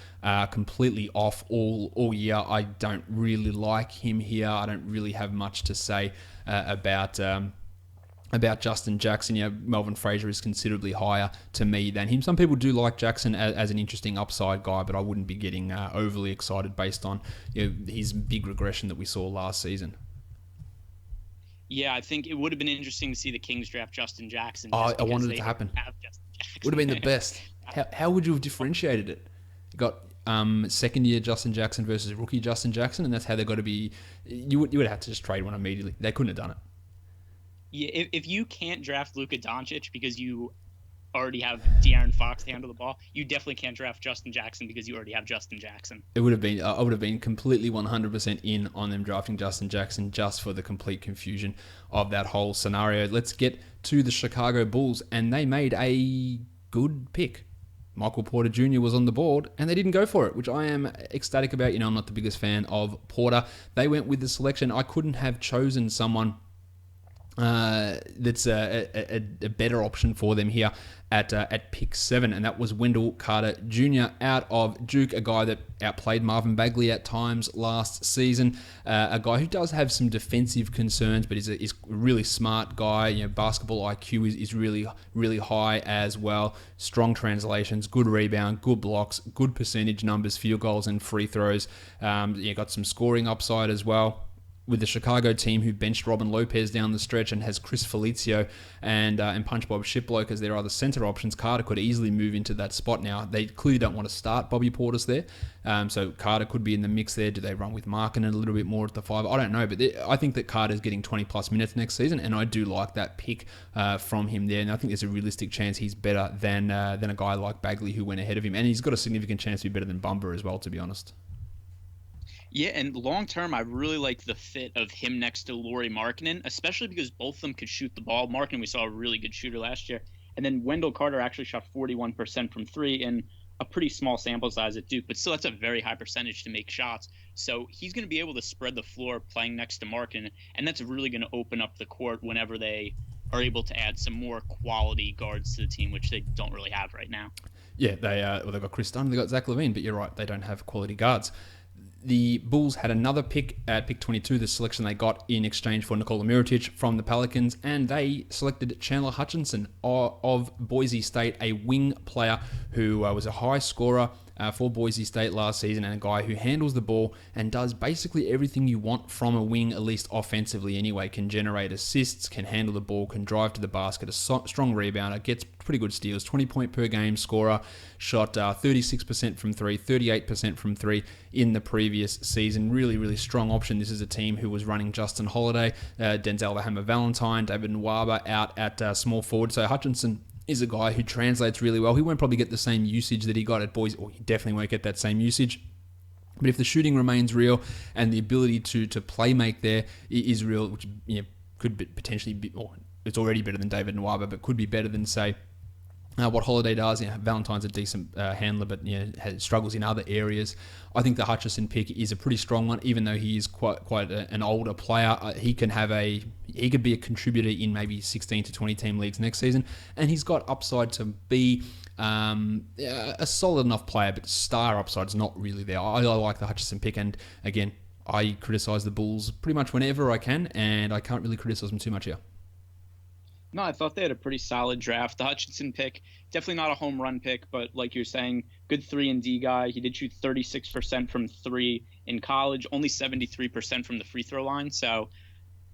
completely off all year. I don't really like him here. I don't really have much to say about Justin Jackson. Melvin Frazier is considerably higher to me than him. Some people do like Jackson as an interesting upside guy, but I wouldn't be getting overly excited based on his big regression that we saw last season. Yeah, I think it would have been interesting to see the Kings draft Justin Jackson. I wanted it to happen. Would have been the best. How would you have differentiated it? You got second year Justin Jackson versus rookie Justin Jackson, and that's how they've got to be. You would have to just trade one immediately. They couldn't have done it. Yeah, if you can't draft Luka Doncic because you already have De'Aaron Fox to handle the ball, you definitely can't draft Justin Jackson because you already have Justin Jackson. It would have been. I would have been completely 100% in on them drafting Justin Jackson just for the complete confusion of that whole scenario. Let's get to the Chicago Bulls, and they made a good pick. Michael Porter Jr. was on the board, and they didn't go for it, which I am ecstatic about. I'm not the biggest fan of Porter. They went with the selection. I couldn't have chosen someone that's a better option for them here at pick 7, and that was Wendell Carter Jr. out of Duke, a guy that outplayed Marvin Bagley at times last season, a guy who does have some defensive concerns, but is a really smart guy. Basketball IQ is really, really high as well. Strong translations, good rebound, good blocks, good percentage numbers, field goals and free throws. Got some scoring upside as well. With the Chicago team who benched Robin Lopez down the stretch and has Chris Felicio and Punch Bob Shiplock as their other center options, Carter could easily move into that spot now. They clearly don't want to start Bobby Portis there, so Carter could be in the mix there. Do they run with Markkanen a little bit more at the 5? I don't know, but I think that Carter's getting 20-plus minutes next season, and I do like that pick from him there, and I think there's a realistic chance he's better than a guy like Bagley who went ahead of him, and he's got a significant chance to be better than Bumba as well, to be honest. Yeah, and long-term, I really like the fit of him next to Lauri Markkanen, especially because both of them could shoot the ball. Markkanen, we saw a really good shooter last year. And then Wendell Carter actually shot 41% from 3 in a pretty small sample size at Duke, but still that's a very high percentage to make shots. So he's going to be able to spread the floor playing next to Markkanen, and that's really going to open up the court whenever they are able to add some more quality guards to the team, which they don't really have right now. Yeah, they've got Chris Dunn, they've got Zach LaVine, but you're right, they don't have quality guards. The Bulls had another pick at pick 22, the selection they got in exchange for Nikola Mirotic from the Pelicans, and they selected Chandler Hutchinson of Boise State, a wing player who was a high scorer for Boise State last season, and a guy who handles the ball and does basically everything you want from a wing, at least offensively anyway. Can generate assists, can handle the ball, can drive to the basket, a strong rebounder, gets pretty good steals, 20-point per game scorer, shot 36% from 3, 38% from 3 in the previous season. Really, really strong option. This is a team who was running Justin Holliday, Denzel the Hammer Valentine, David Nwaba out at small forward. So Hutchinson is a guy who translates really well. He won't probably get the same usage that he got at Boise, or he definitely won't get that same usage. But if the shooting remains real and the ability to play make there is real, which could potentially be, or it's already better than David Nwaba, but could be better than, say, what Holliday does. Valentine's a decent handler, but struggles in other areas. I think the Hutchison pick is a pretty strong one, even though he is quite an older player. He could be a contributor in maybe 16 to 20 team leagues next season, and he's got upside to be a solid enough player, but star upside's not really there. I like the Hutchison pick, and again, I criticize the Bulls pretty much whenever I can, and I can't really criticize them too much here. No, I thought they had a pretty solid draft. The Hutchinson pick, definitely not a home run pick, but like you're saying, good 3-and-D guy. He did shoot 36% from 3 in college, only 73% from the free throw line. So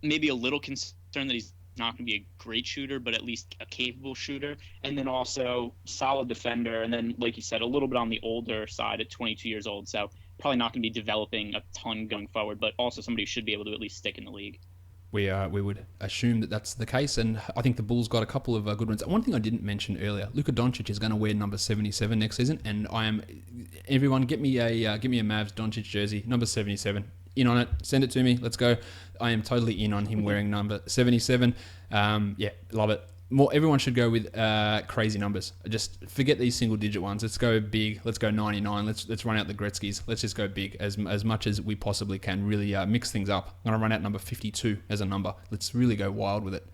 maybe a little concern that he's not going to be a great shooter, but at least a capable shooter. And then also solid defender. And then, like you said, a little bit on the older side at 22 years old. So probably not going to be developing a ton going forward, but also somebody who should be able to at least stick in the league. We would assume that that's the case, and I think the Bulls got a couple of good ones. One thing I didn't mention earlier: Luka Doncic is going to wear number 77 next season, and everyone get me a Mavs Doncic jersey, number 77. In on it, send it to me. Let's go. I am totally in on him wearing number 77. Love it. Everyone should go with crazy numbers. Just forget these single digit ones. Let's go big. Let's go 99. Let's run out the Gretzkys. Let's just go big as much as we possibly can. Really mix things up. I'm gonna run out number 52 as a number. Let's really go wild with it.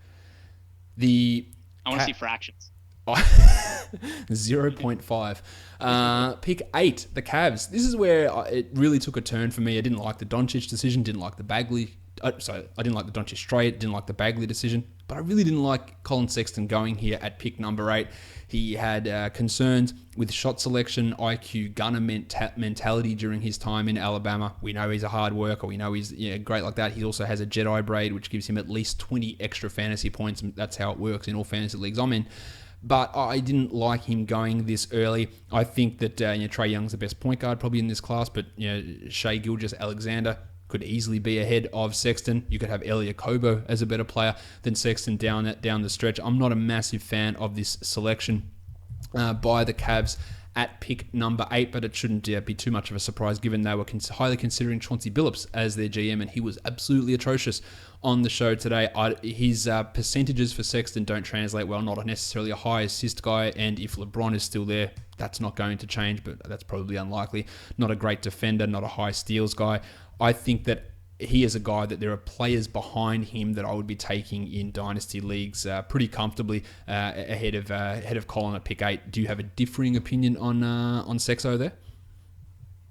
I want to see fractions. 0.5. Pick 8, the Cavs. This is where it really took a turn for me. I didn't like the Doncic decision. Didn't like the Bagley. I didn't like the Doncic trade. Didn't like the Bagley decision. But I really didn't like Colin Sexton going here at pick number 8. He had concerns with shot selection, IQ, gunner mentality during his time in Alabama. We know he's a hard worker. We know he's great like that. He also has a Jedi braid, which gives him at least 20 extra fantasy points. That's how it works in all fantasy leagues I'm in. But I didn't like him going this early. I think that Trae Young's the best point guard probably in this class, but Shai Gilgeous-Alexander could easily be ahead of Sexton. You could have Elie Okobo as a better player than Sexton down the stretch. I'm not a massive fan of this selection by the Cavs at pick number 8, but it shouldn't be too much of a surprise given they were highly considering Chauncey Billups as their GM, and he was absolutely atrocious on the show today. His percentages for Sexton don't translate well, not necessarily a high assist guy, and if LeBron is still there, that's not going to change, but that's probably unlikely. Not a great defender, not a high steals guy. I think that he is a guy that there are players behind him that I would be taking in dynasty leagues pretty comfortably ahead of Colin at pick 8. Do you have a differing opinion on Sexo there?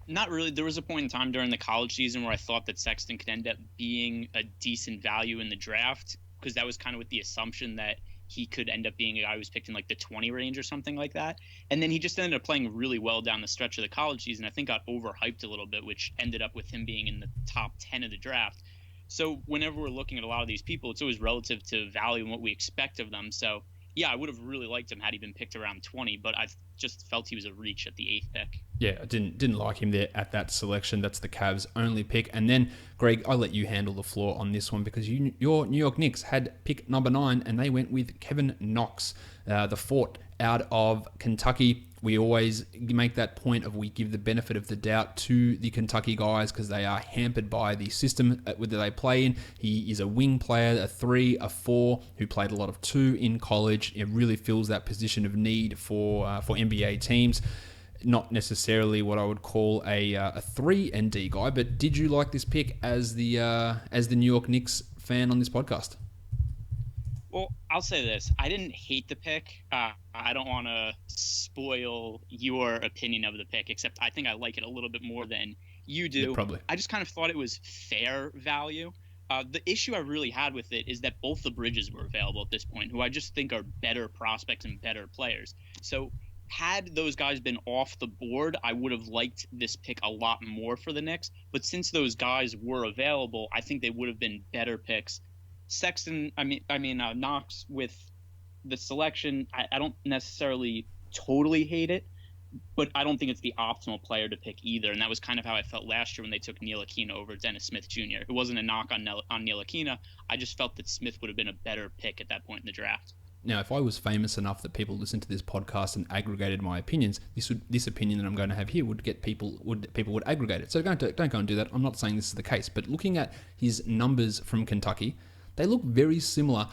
Not really. There was a point in time during the college season where I thought that Sexton could end up being a decent value in the draft, because that was kind of with the assumption that he could end up being a guy who was picked in like the 20 range or something like that. And then he just ended up playing really well down the stretch of the college season. I think got overhyped a little bit, which ended up with him being in the top 10 of the draft. So whenever we're looking at a lot of these people, it's always relative to value and what we expect of them. So yeah, I would have really liked him had he been picked around 20, but I just felt he was a reach at the 8th pick. Yeah, I didn't like him there at that selection. That's the Cavs' only pick. And then, Greg, I'll let you handle the floor on this one because your New York Knicks had pick number 9 and they went with Kevin Knox, the Fort out of Kentucky. We always make that point of we give the benefit of the doubt to the Kentucky guys because they are hampered by the system that they play in. He is a wing player, a 3, a 4, who played a lot of 2 in college. It really fills that position of need for NBA teams. Not necessarily what I would call a 3-and-D guy, but did you like this pick as the New York Knicks fan on this podcast? Well, I'll say this. I didn't hate the pick. I don't want to spoil your opinion of the pick, except I think I like it a little bit more than you do. Yeah, probably. I just kind of thought it was fair value. The issue I really had with it is that both the Bridges were available at this point, who I just think are better prospects and better players. So had those guys been off the board, I would have liked this pick a lot more for the Knicks. But since those guys were available, I think they would have been better picks. Sexton, Knox with the selection, I don't necessarily totally hate it, but I don't think it's the optimal player to pick either. And that was kind of how I felt last year when they took Neil Aquina over Dennis Smith Jr. It wasn't a knock on Neil Aquina. I just felt that Smith would have been a better pick at that point in the draft. Now, if I was famous enough that people listened to this podcast and aggregated my opinions, this opinion that I'm going to have here would get people would aggregate it. So don't go and do that. I'm not saying this is the case, but looking at his numbers from Kentucky, they look very similar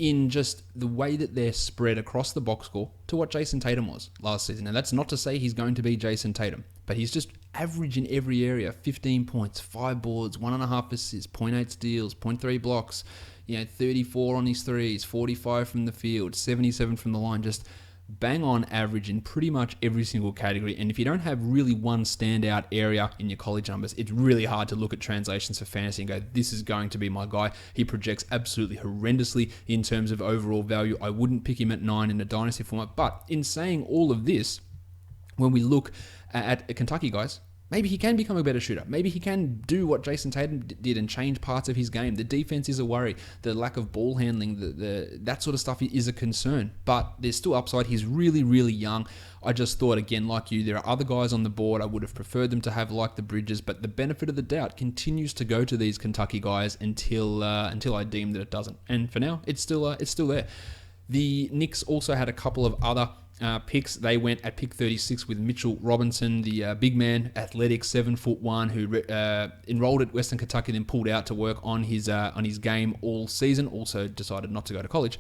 in just the way that they're spread across the box score to what Jason Tatum was last season. And that's not to say he's going to be Jason Tatum, but he's just average in every area. 15 points, 5 boards, 1.5 assists, 0.8 steals, 0.3 blocks, 34 on his threes, 45 from the field, 77 from the line, just bang on average in pretty much every single category. And if you don't have really one standout area in your college numbers, it's really hard to look at translations for fantasy and go, this is going to be my guy. He projects absolutely horrendously in terms of overall value. I wouldn't pick him at 9 in a dynasty format. But in saying all of this, when we look at Kentucky guys, maybe he can become a better shooter. Maybe he can do what Jason Tatum did and change parts of his game. The defense is a worry. The lack of ball handling, that sort of stuff is a concern. But there's still upside. He's really, really young. I just thought, again, like you, there are other guys on the board I would have preferred them to have, like the Bridges. But the benefit of the doubt continues to go to these Kentucky guys until I deem that it doesn't. And for now, it's still there. The Knicks also had a couple of other picks. They went at pick 36 with Mitchell Robinson, the big man, athletic, 7'1", who enrolled at Western Kentucky, then pulled out to work on his game all season. Also decided not to go to college.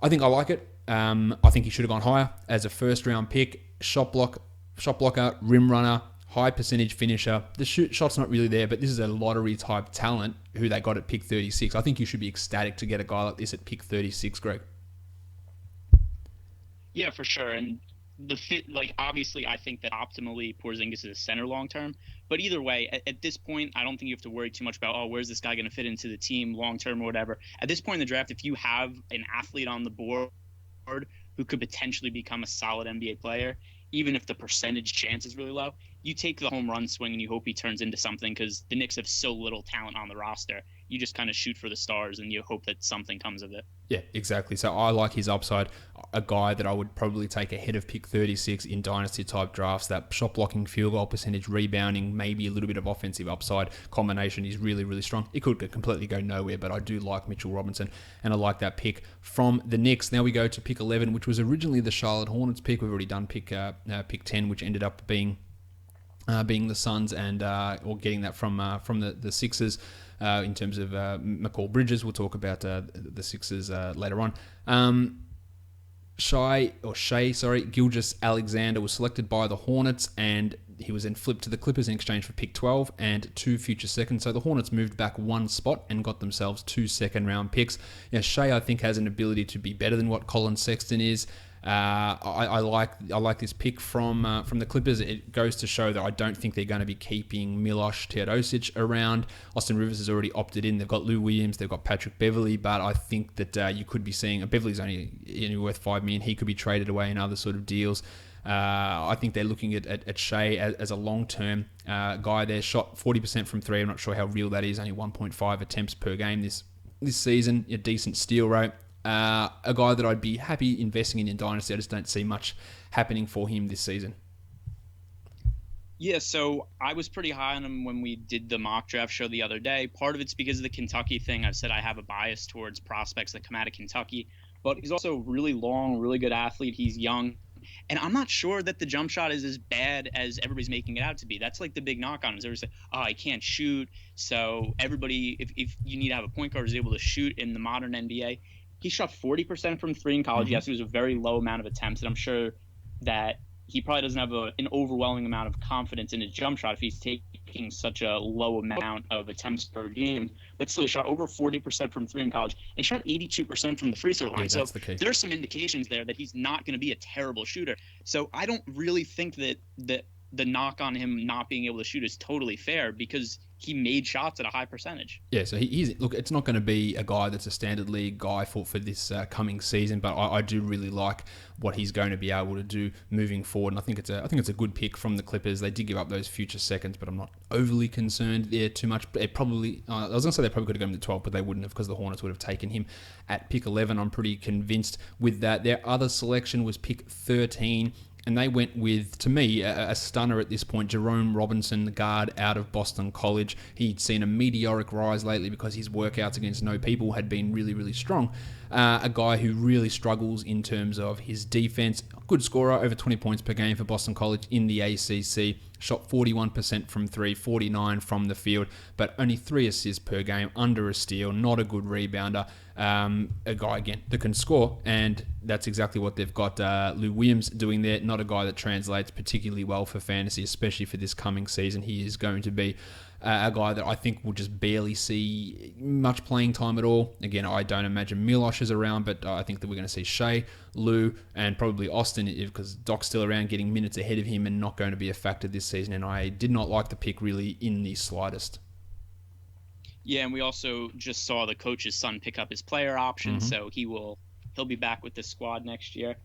I think I like it. I think he should have gone higher as a first-round pick. Shot blocker, rim runner, high percentage finisher. The shot's not really there, but this is a lottery-type talent who they got at pick 36. I think you should be ecstatic to get a guy like this at pick 36, Greg. Yeah, for sure. And the fit, obviously, I think that optimally Porzingis is a center long term. But either way, at this point, I don't think you have to worry too much about, where's this guy going to fit into the team long term or whatever. At this point in the draft, if you have an athlete on the board who could potentially become a solid NBA player, even if the percentage chance is really low, you take the home run swing and you hope he turns into something, because the Knicks have so little talent on the roster. You just kind of shoot for the stars and you hope that something comes of it. Yeah, exactly. So I like his upside. A guy that I would probably take ahead of pick 36 in dynasty type drafts. That shot blocking, field goal percentage, rebounding, maybe a little bit of offensive upside combination is really, really strong. It could completely go nowhere, but I do like Mitchell Robinson, and I like that pick from the Knicks. Now we go to pick 11, which was originally the Charlotte Hornets pick. We've already done pick 10, which ended up being the Suns, and or getting that from the Sixers. In terms of McCall Bridges, we'll talk about the Sixers later on. Shai Gilgeous-Alexander was selected by the Hornets, and he was then flipped to the Clippers in exchange for pick 12 and 2 future seconds. So the Hornets moved back one spot and got themselves 2 second-round picks. Shai, I think, has an ability to be better than what Colin Sexton is. I like this pick from the Clippers. It goes to show that I don't think they're going to be keeping Miloš Teodosic around. Austin Rivers has already opted in. They've got Lou Williams. They've got Patrick Beverley. But I think that you could be seeing Beverley's only worth $5 million. He could be traded away in other sort of deals. I think they're looking at Shai as a long-term guy there. Shot 40% from 3. I'm not sure how real that is. Only 1.5 attempts per game this season. A decent steal rate. A guy that I'd be happy investing in Dynasty. I just don't see much happening for him this season. Yeah, so I was pretty high on him when we did the mock draft show the other day. Part of it's because of the Kentucky thing. I've said I have a bias towards prospects that come out of Kentucky, but he's also really long, really good athlete. He's young. And I'm not sure that the jump shot is as bad as everybody's making it out to be. That's like the big knock on him. Everybody say, I can't shoot. So everybody, if you need to have a point guard who's able to shoot in the modern NBA, he shot 40% from 3 in college. Yes, it was a very low amount of attempts, and I'm sure that he probably doesn't have an overwhelming amount of confidence in his jump shot if he's taking such a low amount of attempts per game. But still, he shot over 40% from 3 in college, and he shot 82% from the free throw line. So there's some indications there that he's not going to be a terrible shooter. So I don't really think that the knock on him not being able to shoot is totally fair, because he made shots at a high percentage. Yeah, so look, it's not going to be a guy that's a standard league guy for this coming season, but I do really like what he's going to be able to do moving forward, and I think it's a good pick from the Clippers. They did give up those future seconds, but I'm not overly concerned there too much. It probably I was going to say they probably could have gone to 12, but they wouldn't have, because the Hornets would have taken him at pick 11. I'm pretty convinced with that. Their other selection was pick 13. And they went with, to me, a stunner at this point, Jerome Robinson, the guard out of Boston College. He'd seen a meteoric rise lately because his workouts against no people had been really, really strong. A guy who really struggles in terms of his defense. Good scorer, over 20 points per game for Boston College in the ACC. Shot 41% from three, 49 from the field, but only 3 assists per game, under a steal, not a good rebounder. A guy, again, that can score, and that's exactly what they've got Lou Williams doing there. Not a guy that translates particularly well for fantasy, especially for this coming season. He is going to be a guy that I think will just barely see much playing time at all. Again, I don't imagine Milosh is around, but I think that we're going to see Shea, Lou, and probably Austin, because Doc's still around, getting minutes ahead of him and not going to be a factor this season. And I did not like the pick really in the slightest. Yeah, and we also just saw the coach's son pick up his player option, so he'll be back with the squad next year.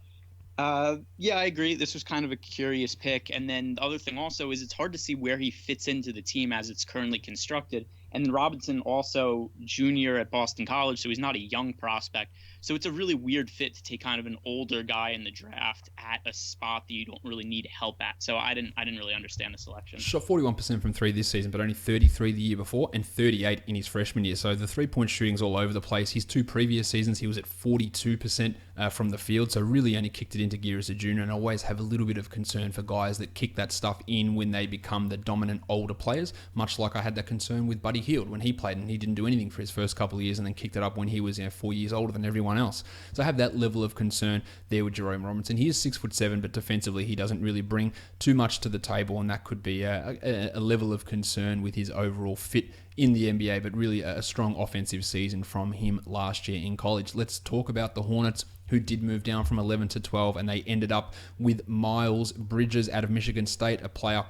Yeah, I agree. This was kind of a curious pick. And then the other thing also is it's hard to see where he fits into the team as it's currently constructed. And Robinson also junior at Boston College, so he's not a young prospect. So it's a really weird fit to take kind of an older guy in the draft at a spot that you don't really need help at. So I didn't really understand the selection. Shot 41% from three this season, but only 33 the year before and 38 in his freshman year. So the three-point shooting's all over the place. His 2 previous seasons, he was at 42% from the field, so really only kicked it into gear as a junior, and I always have a little bit of concern for guys that kick that stuff in when they become the dominant older players, much like I had that concern with Buddy Hield when he played and he didn't do anything for his first couple of years and then kicked it up when he was 4 years older than everyone else. So I have that level of concern there with Jerome Robinson. He is 6'7", but defensively he doesn't really bring too much to the table, and that could be a level of concern with his overall fit in the NBA, but really a strong offensive season from him last year in college. Let's talk about the Hornets, who did move down from 11 to 12, and they ended up with Myles Bridges out of Michigan State, a player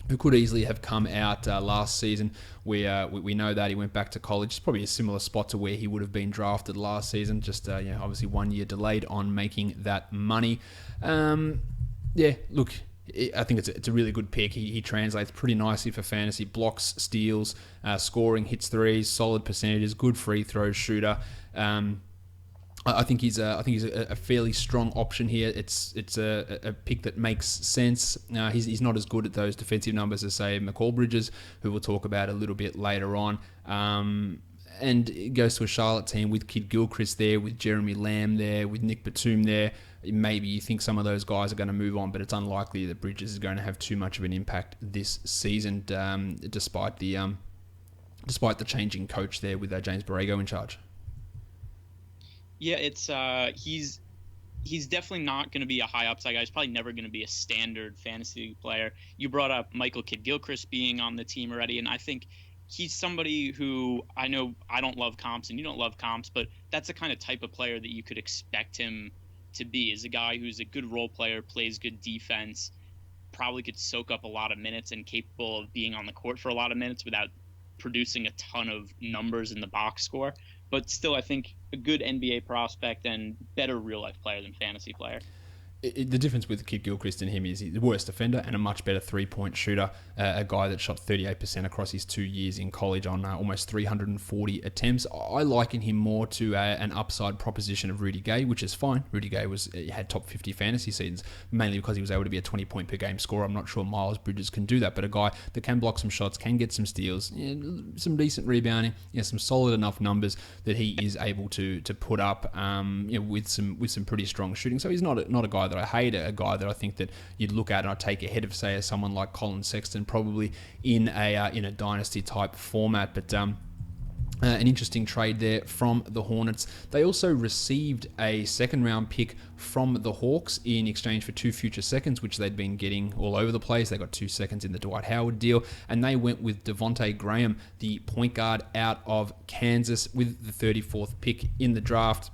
who could easily have come out last season. We know that he went back to college. It's probably a similar spot to where he would have been drafted last season, just obviously 1 year delayed on making that money. Look, I think it's a really good pick. He translates pretty nicely for fantasy. Blocks, steals, scoring, hits threes, solid percentages, good free throw shooter. I think he's a fairly strong option here. It's a pick that makes sense. He's not as good at those defensive numbers as, say, McCall Bridges, who we'll talk about a little bit later on. And it goes to a Charlotte team with Kidd-Gilchrist there, with Jeremy Lamb there, with Nick Batum there. Maybe you think some of those guys are going to move on, but it's unlikely that Bridges is going to have too much of an impact this season, despite the changing coach there with James Borrego in charge. Yeah, it's he's definitely not going to be a high upside guy. He's probably never going to be a standard fantasy player. You brought up Michael Kidd-Gilchrist being on the team already, and I think he's somebody who, I know I don't love comps and you don't love comps, but that's the kind of type of player that you could expect him to be, is a guy who's a good role player, plays good defense, probably could soak up a lot of minutes and capable of being on the court for a lot of minutes without producing a ton of numbers in the box score. But still, I think a good NBA prospect and better real-life player than fantasy player. The difference with Kidd-Gilchrist and him is he's the worst defender and a much better three-point shooter. A guy that shot 38% across his 2 years in college on almost 340 attempts. I liken him more to an upside proposition of Rudy Gay, which is fine. Rudy Gay had top 50 fantasy seasons, mainly because he was able to be a 20-point per game scorer. I'm not sure Myles Bridges can do that, but a guy that can block some shots, can get some steals, some decent rebounding, some solid enough numbers that he is able to put up with some pretty strong shooting. So he's not a guy that I hate, a guy that I think that you'd look at and I'd take ahead of, say, someone like Colin Sexton, probably in a dynasty type format. But an interesting trade there from the Hornets. They also received a second round pick from the Hawks in exchange for 2 future seconds, which they'd been getting all over the place. They got 2 seconds in the Dwight Howard deal, and they went with Devonte Graham, the point guard out of Kansas, with the 34th pick in the draft.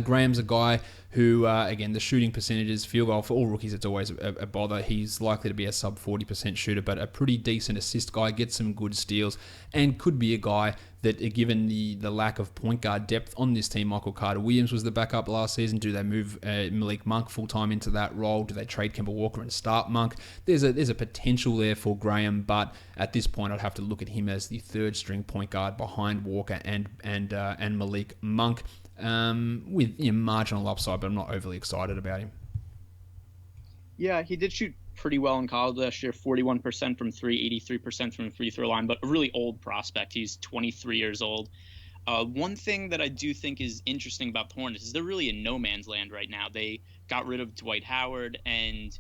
Graham's a guy who, again, the shooting percentages, field goal, for all rookies, it's always a bother. He's likely to be a sub 40% shooter, but a pretty decent assist guy, gets some good steals, and could be a guy that, given the lack of point guard depth on this team, Michael Carter-Williams was the backup last season. Do they move Malik Monk full-time into that role? Do they trade Kemba Walker and start Monk? There's a potential there for Graham, but at this point, I'd have to look at him as the third-string point guard behind Walker and Malik Monk. With marginal upside, but I'm not overly excited about him. Yeah, he did shoot pretty well in college last year, 41% from three, 83% from the free throw line, but a really old prospect. He's 23 years old. One thing that I do think is interesting about the Hornets is they're really in no man's land right now. They got rid of Dwight Howard, and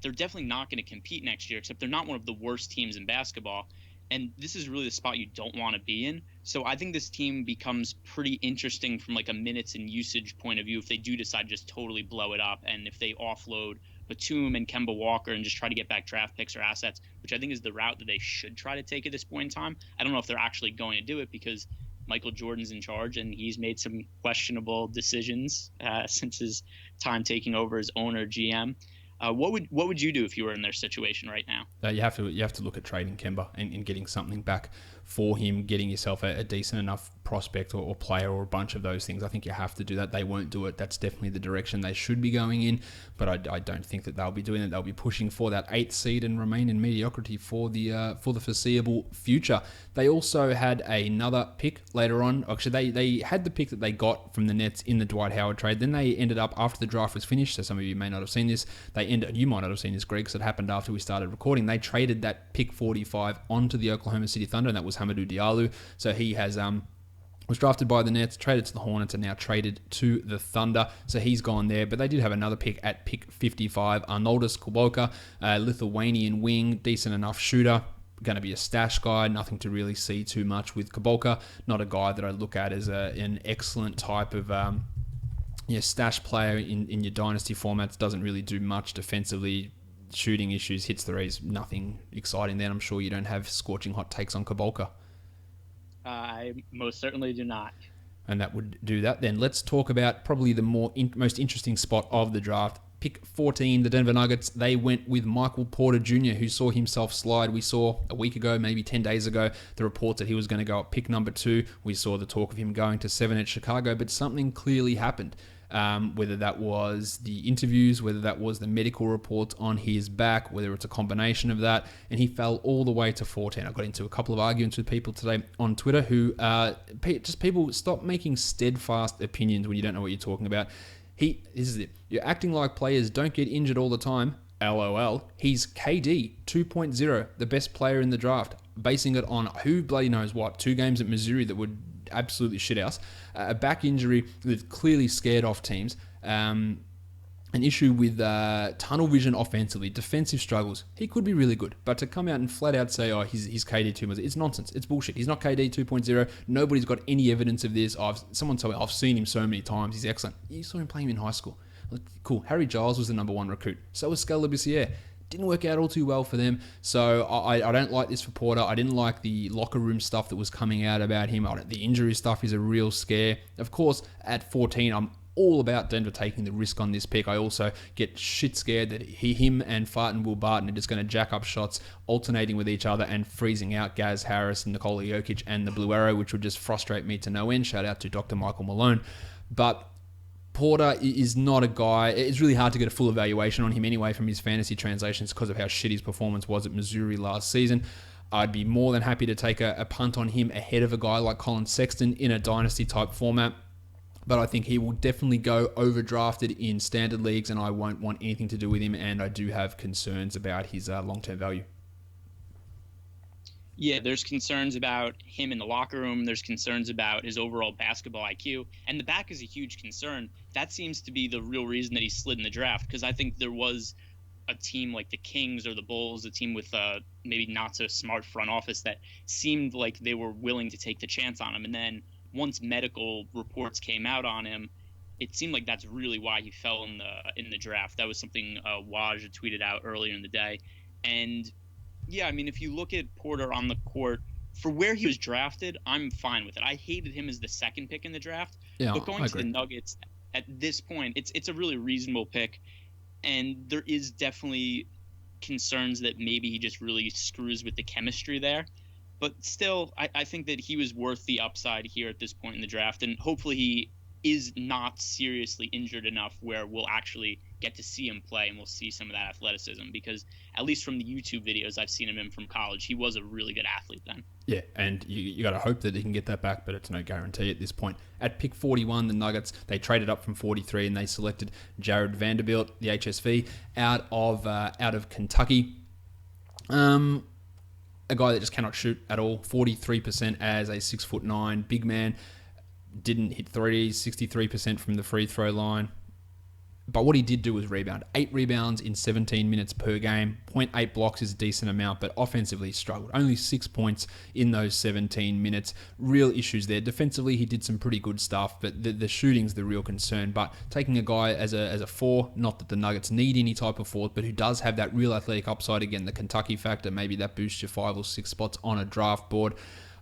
they're definitely not going to compete next year, except they're not one of the worst teams in basketball. And this is really the spot you don't want to be in. So I think this team becomes pretty interesting from like a minutes and usage point of view if they do decide to just totally blow it up, and if they offload Batum and Kemba Walker and just try to get back draft picks or assets, which I think is the route that they should try to take at this point in time. I don't know if they're actually going to do it because Michael Jordan's in charge and he's made some questionable decisions since his time taking over as owner GM. What would you do if you were in their situation right now? You have to look at trading Kemba and getting something back for him, getting yourself a decent enough prospect or player or a bunch of those things. I think you have to do that. They won't do it. That's definitely the direction they should be going in, but I don't think that they'll be doing it. They'll be pushing for that 8th seed and remain in mediocrity for the foreseeable future. They also had another pick later on. Actually, they had the pick that they got from the Nets in the Dwight Howard trade. Then they ended up, after the draft was finished, so some of you may not have seen this, you might not have seen this, Greg, because it happened after we started recording. They traded that pick 45 onto the Oklahoma City Thunder, and that was Hamidou Diallo. So he has was drafted by the Nets, traded to the Hornets, and now traded to the Thunder. So he's gone there. But they did have another pick at pick 55. Arnoldas Kuboka, Lithuanian wing, decent enough shooter. Going to be a stash guy. Nothing to really see too much with Kuboka. Not a guy that I look at as an excellent type of stash player in your dynasty formats. Doesn't really do much defensively. Shooting issues, hits threes, nothing exciting there. I'm sure you don't have scorching hot takes on Kuboka. I most certainly do not. And that would do that. Then let's talk about probably the most interesting spot of the draft. Pick 14, the Denver Nuggets. They went with Michael Porter Jr., who saw himself slide. We saw a week ago, maybe 10 days ago, the reports that he was going to go at pick number 2. We saw the talk of him going to 7 at Chicago, but something clearly happened. Whether that was the interviews, whether that was the medical reports on his back, whether it's a combination of that, and he fell all the way to 14. I got into a couple of arguments with people today on Twitter who just people stop making steadfast opinions when you don't know what you're talking about. This is it. You're acting like players don't get injured all the time. LOL. He's KD 2.0, the best player in the draft, basing it on who bloody knows what, 2 games at Missouri that would absolutely shit house, a back injury that clearly scared off teams, an issue with tunnel vision offensively, defensive struggles. He could be really good, but to come out and flat out say, he's KD 2.0, it's nonsense. It's bullshit. He's not KD 2.0. Nobody's got any evidence of this. Someone told me, I've seen him so many times. He's excellent. You saw him playing in high school. Cool. Harry Giles was the number 1 recruit. So was Skal Labissière. Didn't work out all too well for them. So I don't like this for Porter. I didn't like the locker room stuff that was coming out about him. The injury stuff is a real scare. Of course, at 14, I'm all about Denver taking the risk on this pick. I also get shit scared that him and Fart and Will Barton are just going to jack up shots, alternating with each other and freezing out Gaz Harris and Nikola Jokic and the Blue Arrow, which would just frustrate me to no end. Shout out to Dr. Michael Malone. But Porter is not a guy. It's really hard to get a full evaluation on him anyway from his fantasy translations because of how shit his performance was at Missouri last season. I'd be more than happy to take a punt on him ahead of a guy like Colin Sexton in a dynasty type format. But I think he will definitely go overdrafted in standard leagues, and I won't want anything to do with him. And I do have concerns about his long-term value. Yeah, there's concerns about him in the locker room. There's concerns about his overall basketball IQ. And the back is a huge concern. That seems to be the real reason that he slid in the draft, because I think there was a team like the Kings or the Bulls, a team with maybe not so smart front office that seemed like they were willing to take the chance on him. And then once medical reports came out on him, it seemed like that's really why he fell in the draft. That was something Waj had tweeted out earlier in the day. And yeah, I mean, if you look at Porter on the court, for where he was drafted, I'm fine with it. I hated him as the 2nd pick in the draft. Yeah, but going to the Nuggets at this point, it's a really reasonable pick. And there is definitely concerns that maybe he just really screws with the chemistry there. But still, I think that he was worth the upside here at this point in the draft. And hopefully he is not seriously injured enough where we'll actually get to see him play and we'll see some of that athleticism, because at least from the YouTube videos I've seen him in from college, he was a really good athlete then. Yeah, and you got to hope that he can get that back, but it's no guarantee at this point. At pick 41, the Nuggets, they traded up from 43 and they selected Jarod Vanderbilt, the HSV, out of Kentucky. a guy that just cannot shoot at all. 43% as a 6'9" big man. Didn't hit threes, 63% from the free throw line. But what he did do was rebound. 8 rebounds in 17 minutes per game. 0.8 blocks is a decent amount, but offensively he struggled. Only 6 points in those 17 minutes. Real issues there. Defensively, he did some pretty good stuff, but the shooting's the real concern. But taking a guy as a 4, not that the Nuggets need any type of 4, but who does have that real athletic upside, again, the Kentucky factor, maybe that boosts you 5 or 6 spots on a draft board.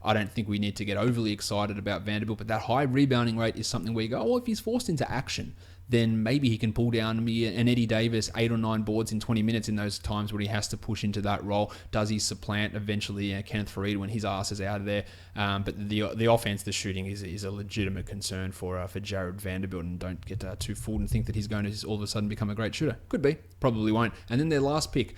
I don't think we need to get overly excited about Vanderbilt, but that high rebounding rate is something where you go, oh, if he's forced into action, then maybe he can pull down an Eddie Davis 8 or 9 boards in 20 minutes in those times where he has to push into that role. Does he supplant eventually Kenneth Faried when his ass is out of there? But the offense, the shooting is a legitimate concern for Jarod Vanderbilt, and don't get too fooled and think that he's going to all of a sudden become a great shooter. Could be, probably won't. And then their last pick,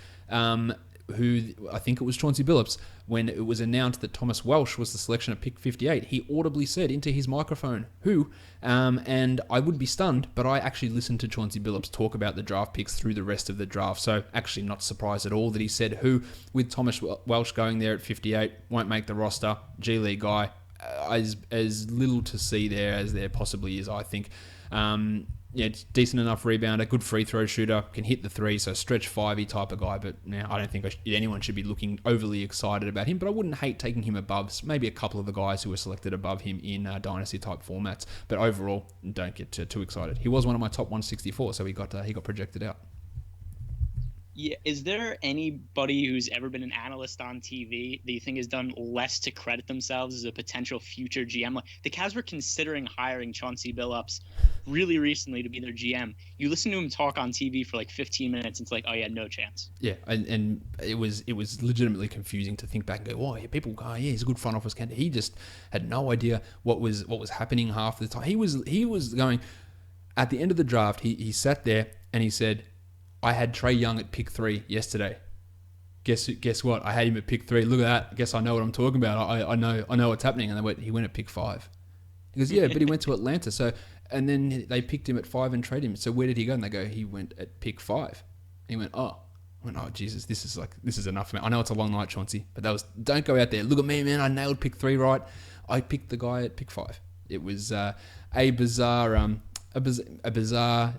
who I think it was Chauncey Billups, when it was announced that Thomas Welsh was the selection at pick 58, he audibly said into his microphone, who, and I would be stunned, but I actually listened to Chauncey Billups talk about the draft picks through the rest of the draft, so actually not surprised at all that he said who, with Thomas Welsh going there at 58, won't make the roster, G League guy, as little to see there as there possibly is, I think. Yeah, it's decent enough rebounder, good free throw shooter, can hit the 3, so stretch 5-y type of guy, but now I don't think anyone should be looking overly excited about him, but I wouldn't hate taking him above maybe a couple of the guys who were selected above him in dynasty type formats, but overall, don't get too excited. He was one of my top 164, so he got projected out. Yeah, is there anybody who's ever been an analyst on TV that you think has done less to credit themselves as a potential future GM? Like, the Cavs were considering hiring Chauncey Billups really recently to be their GM. You listen to him talk on TV for like 15 minutes, and it's like, oh yeah, no chance. Yeah, and it was legitimately confusing to think back and go, oh yeah, people go, oh, yeah, he's a good front office candidate. He just had no idea what was happening half the time. He was going at the end of the draft. He sat there and he said, I had Trae Young at pick 3 yesterday. Guess what? I had him at pick 3. Look at that. I guess I know what I'm talking about. I know what's happening. And he went at pick 5. He goes, yeah, but he went to Atlanta. So, and then they picked him at 5 and traded him. So where did he go? And they go, he went at pick 5. He went, oh. I went, oh Jesus, this is enough, man. I know it's a long night, Chauncey, but don't go out there. Look at me, man. I nailed pick 3 right. I picked the guy at pick 5. It was a bizarre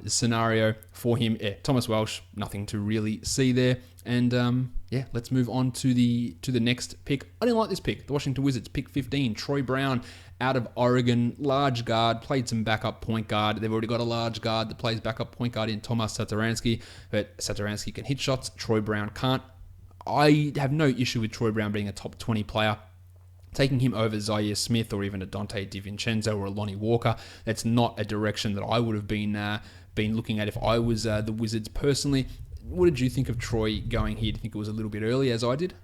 scenario for him. Yeah, Thomas Welsh, nothing to really see there. And let's move on to the next pick. I didn't like this pick. The Washington Wizards, pick 15, Troy Brown out of Oregon, large guard, played some backup point guard. They've already got a large guard that plays backup point guard in Tomas Satoransky, but Satoransky can hit shots. Troy Brown can't. I have no issue with Troy Brown being a top 20 player. Taking him over Zaire Smith or even a Donte De Vincenzo or a Lonnie Walker, that's not a direction that I would have been looking at if I was the Wizards personally. What did you think of Troy going here? Do you think it was a little bit early, as I did?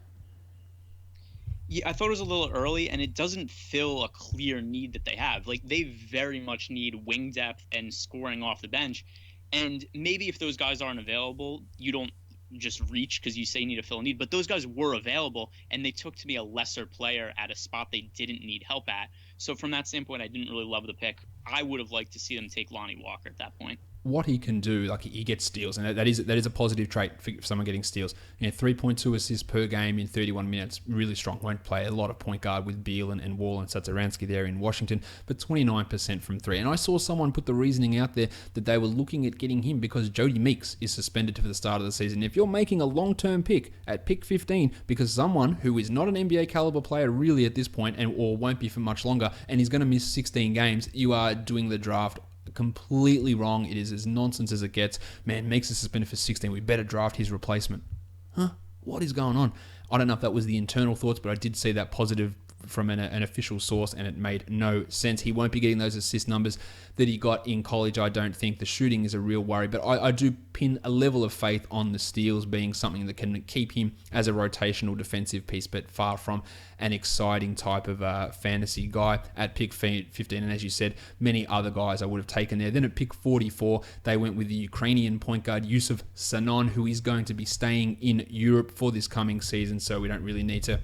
Yeah, I thought it was a little early, and it doesn't fill a clear need that they have. Like, they very much need wing depth and scoring off the bench. And maybe if those guys aren't available, you don't just reach because you say you need to fill a need. But those guys were available, and they took to be a lesser player at a spot they didn't need help at. So from that standpoint, I didn't really love the pick. I would have liked to see them take Lonnie Walker at that point. What he can do, like he gets steals, and that is a positive trait for someone getting steals. 3.2 assists per game in 31 minutes, really strong. Won't play a lot of point guard with Beal and Wall and Satoransky there in Washington, but 29% from 3. And I saw someone put the reasoning out there that they were looking at getting him because Jody Meeks is suspended for the start of the season. If you're making a long-term pick at pick 15 because someone who is not an NBA caliber player really at this point or won't be for much longer and is going to miss 16 games, you are doing the draft completely wrong. It is as nonsense as it gets. Man, Meeks is suspended for 16. We better draft his replacement. Huh? What is going on? I don't know if that was the internal thoughts, but I did see that positive from an official source, and it made no sense. He won't be getting those assist numbers that he got in college, I don't think. The shooting is a real worry, but I do pin a level of faith on the steals being something that can keep him as a rotational defensive piece, but far from an exciting type of fantasy guy at pick 15. And as you said, many other guys I would have taken there. Then at pick 44, they went with the Ukrainian point guard Yusuf Sanon, who is going to be staying in Europe for this coming season, so we don't really need to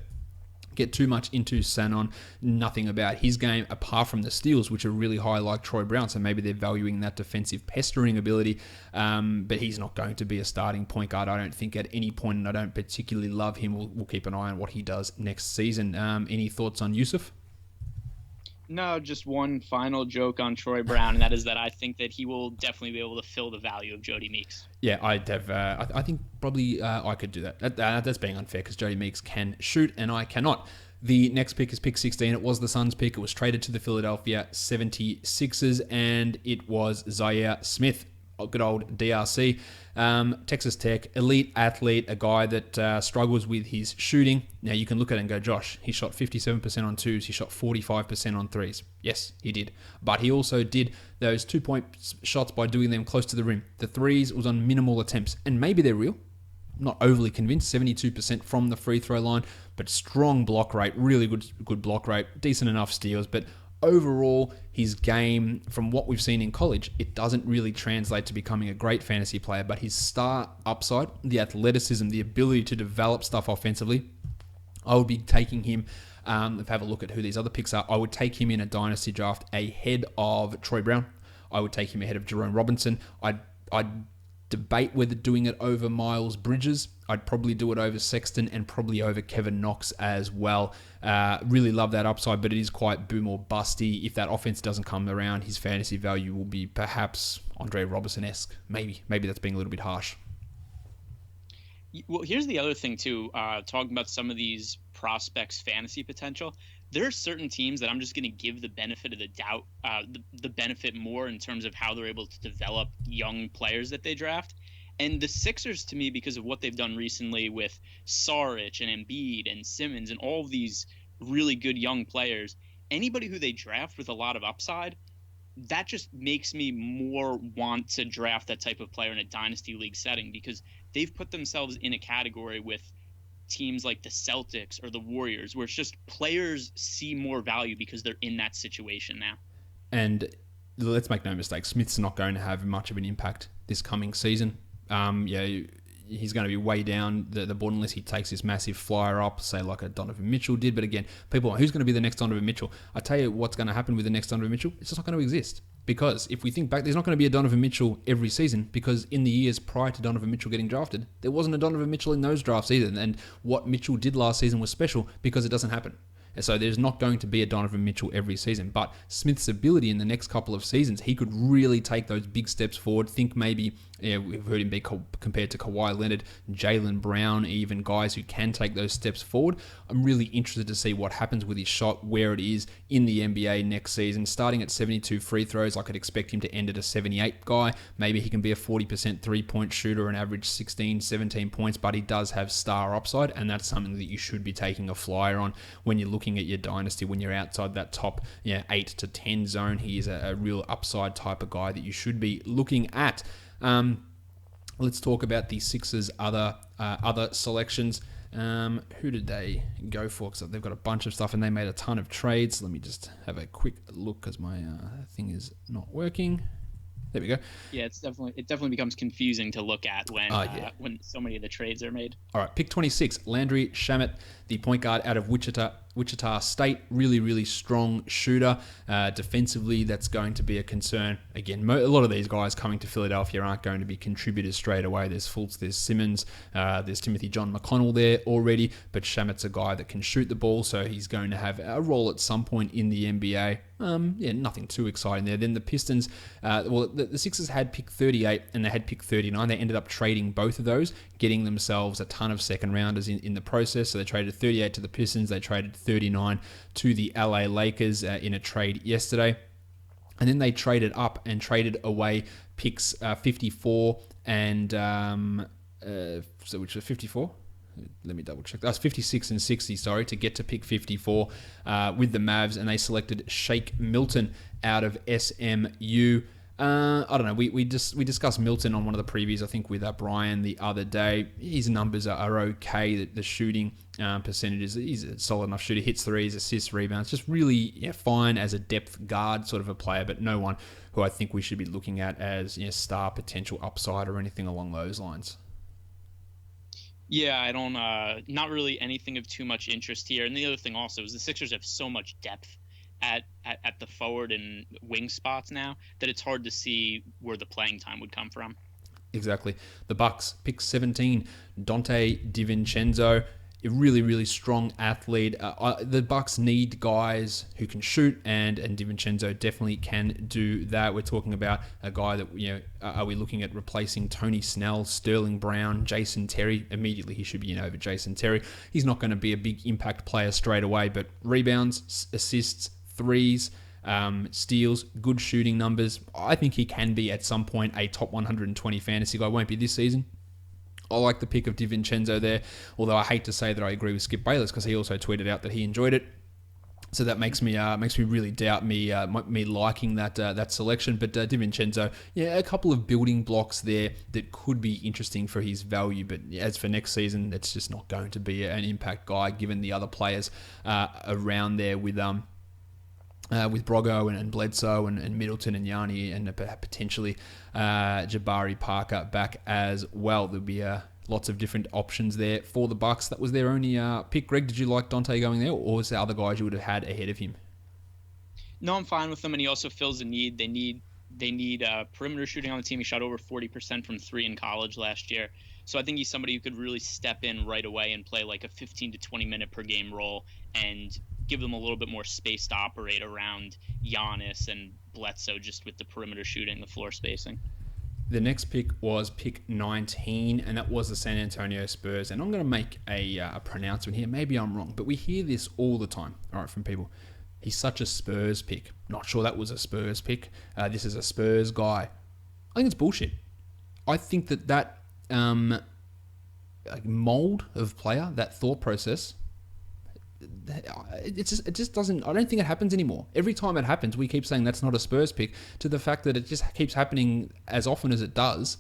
get too much into Sanon. Nothing about his game apart from the steals, which are really high like Troy Brown. So maybe they're valuing that defensive pestering ability. But he's not going to be a starting point guard, I don't think, at any point, and I don't particularly love him. We'll keep an eye on what he does next season. Any thoughts on Yusuf? No, just one final joke on Troy Brown, and that is that I think that he will definitely be able to fill the value of Jody Meeks. Yeah, I'd have. I think probably I could do that. That's being unfair because Jody Meeks can shoot and I cannot. The next pick is pick 16. It was the Suns' pick. It was traded to the Philadelphia 76ers, and it was Zaire Smith. Good old DRC. Texas Tech, elite athlete, a guy that struggles with his shooting. Now you can look at it and go, Josh, he shot 57% on twos, he shot 45% on threes. Yes, he did. But he also did those 2-point shots by doing them close to the rim. The threes was on minimal attempts, and maybe they're real. I'm not overly convinced, 72% from the free throw line, but strong block rate, really good block rate, decent enough steals, but overall, his game, from what we've seen in college, it doesn't really translate to becoming a great fantasy player, but his star upside, the athleticism, the ability to develop stuff offensively, I would be taking him. If I have a look at who these other picks are, I would take him in a dynasty draft ahead of Troy Brown. I would take him ahead of Jerome Robinson. I'd debate whether doing it over Myles Bridges. I'd probably do it over Sexton and probably over Kevin Knox as well. Really love that upside, but it is quite boom or busty. If that offense doesn't come around, his fantasy value will be perhaps Andre Robertson-esque. Maybe that's being a little bit harsh. Well, here's the other thing too, talking about some of these prospects' fantasy potential. There are certain teams that I'm just going to give the benefit of the doubt, the benefit more in terms of how they're able to develop young players that they draft. And the Sixers, to me, because of what they've done recently with Saric and Embiid and Simmons and all of these really good young players, anybody who they draft with a lot of upside, that just makes me more want to draft that type of player in a dynasty league setting, because they've put themselves in a category with teams like the Celtics or the Warriors, where it's just players see more value because they're in that situation now. And let's make no mistake, Smith's not going to have much of an impact this coming season. He's going to be way down the board unless he takes this massive flyer up, say like a Donovan Mitchell did. But again, people, who's going to be the next Donovan Mitchell? I tell you what's going to happen with the next Donovan Mitchell. It's just not going to exist. Because if we think back, there's not going to be a Donovan Mitchell every season, because in the years prior to Donovan Mitchell getting drafted, there wasn't a Donovan Mitchell in those drafts either. And what Mitchell did last season was special because it doesn't happen. And so there's not going to be a Donovan Mitchell every season. But Smith's ability in the next couple of seasons, he could really take those big steps forward. Think maybe, we've heard him be compared to Kawhi Leonard, Jaylen Brown, even guys who can take those steps forward. I'm really interested to see what happens with his shot, where it is in the NBA next season. Starting at 72 free throws, I could expect him to end at a 78 guy. Maybe he can be a 40% three-point shooter and average 16, 17 points, but he does have star upside, and that's something that you should be taking a flyer on when you're looking at your dynasty, when you're outside that top 8 to 10 zone. He is a real upside type of guy that you should be looking at. Let's talk about the Sixers' other selections. Who did they go for? Because they've got a bunch of stuff and they made a ton of trades. Let me just have a quick look because my thing is not working. There we go. Yeah, it definitely becomes confusing to look at when so many of the trades are made. All right, pick 26, Landry Shamit, the point guard out of Wichita State. Really, really strong shooter. Defensively, that's going to be a concern. Again, a lot of these guys coming to Philadelphia aren't going to be contributors straight away. There's Fultz, there's Simmons, there's Timothy John McConnell there already, but Shamit's a guy that can shoot the ball, so he's going to have a role at some point in the NBA. Nothing too exciting there. Then the Pistons, the Sixers had pick 38 and they had pick 39. They ended up trading both of those, getting themselves a ton of second rounders in the process. So they traded 38 to the Pistons, they traded 39 to the LA Lakers in a trade yesterday. And then they traded up and traded away picks 54 and which was 54? Let me double check. That's 56 and 60, to get to pick 54 with the Mavs, and they selected Shake Milton out of SMU. I don't know. We discussed Milton on one of the previews, I think, with Brian the other day. His numbers are okay. The shooting percentages, he's a solid enough shooter. Hits threes, assists, rebounds. Just really fine as a depth guard sort of a player, but no one who I think we should be looking at as star potential upside or anything along those lines. Yeah, I don't, not really anything of too much interest here. And the other thing also is the Sixers have so much depth at the forward and wing spots now that it's hard to see where the playing time would come from. Exactly. The Bucks pick 17, Donte De Vincenzo, a really, really strong athlete. The Bucks need guys who can shoot, and De Vincenzo definitely can do that. We're talking about a guy that, are we looking at replacing Tony Snell, Sterling Brown, Jason Terry? Immediately he should be in over Jason Terry. He's not going to be a big impact player straight away, but rebounds, assists, threes, steals, good shooting numbers. I think he can be at some point a top 120 fantasy guy. Won't be this season. I like the pick of DiVincenzo there, although I hate to say that I agree with Skip Bayless because he also tweeted out that he enjoyed it. So that makes me really doubt me liking that selection. But DiVincenzo, a couple of building blocks there that could be interesting for his value. But as for next season, it's just not going to be an impact guy given the other players around there with Brogo and Bledsoe and Middleton and Yanni and potentially Jabari Parker back as well. There'll be lots of different options there for the Bucks. That was their only pick. Greg, did you like Donte going there, or was there other guys you would have had ahead of him? No, I'm fine with him, and he also fills a need. They need perimeter shooting on the team. He shot over 40% from three in college last year. So I think he's somebody who could really step in right away and play like a 15 to 20 minute per game role and give them a little bit more space to operate around Giannis and Bledsoe just with the perimeter shooting, the floor spacing. The next pick was pick 19, and that was the San Antonio Spurs. And I'm going to make a pronouncement here. Maybe I'm wrong, but we hear this all the time, all right, from people. He's such a Spurs pick. Not sure that was a Spurs pick. This is a Spurs guy. I think it's bullshit. I think that mold of player, that thought process, it just doesn't. I don't think it happens anymore. Every time it happens, we keep saying that's not a Spurs pick, to the fact that it just keeps happening as often as it does.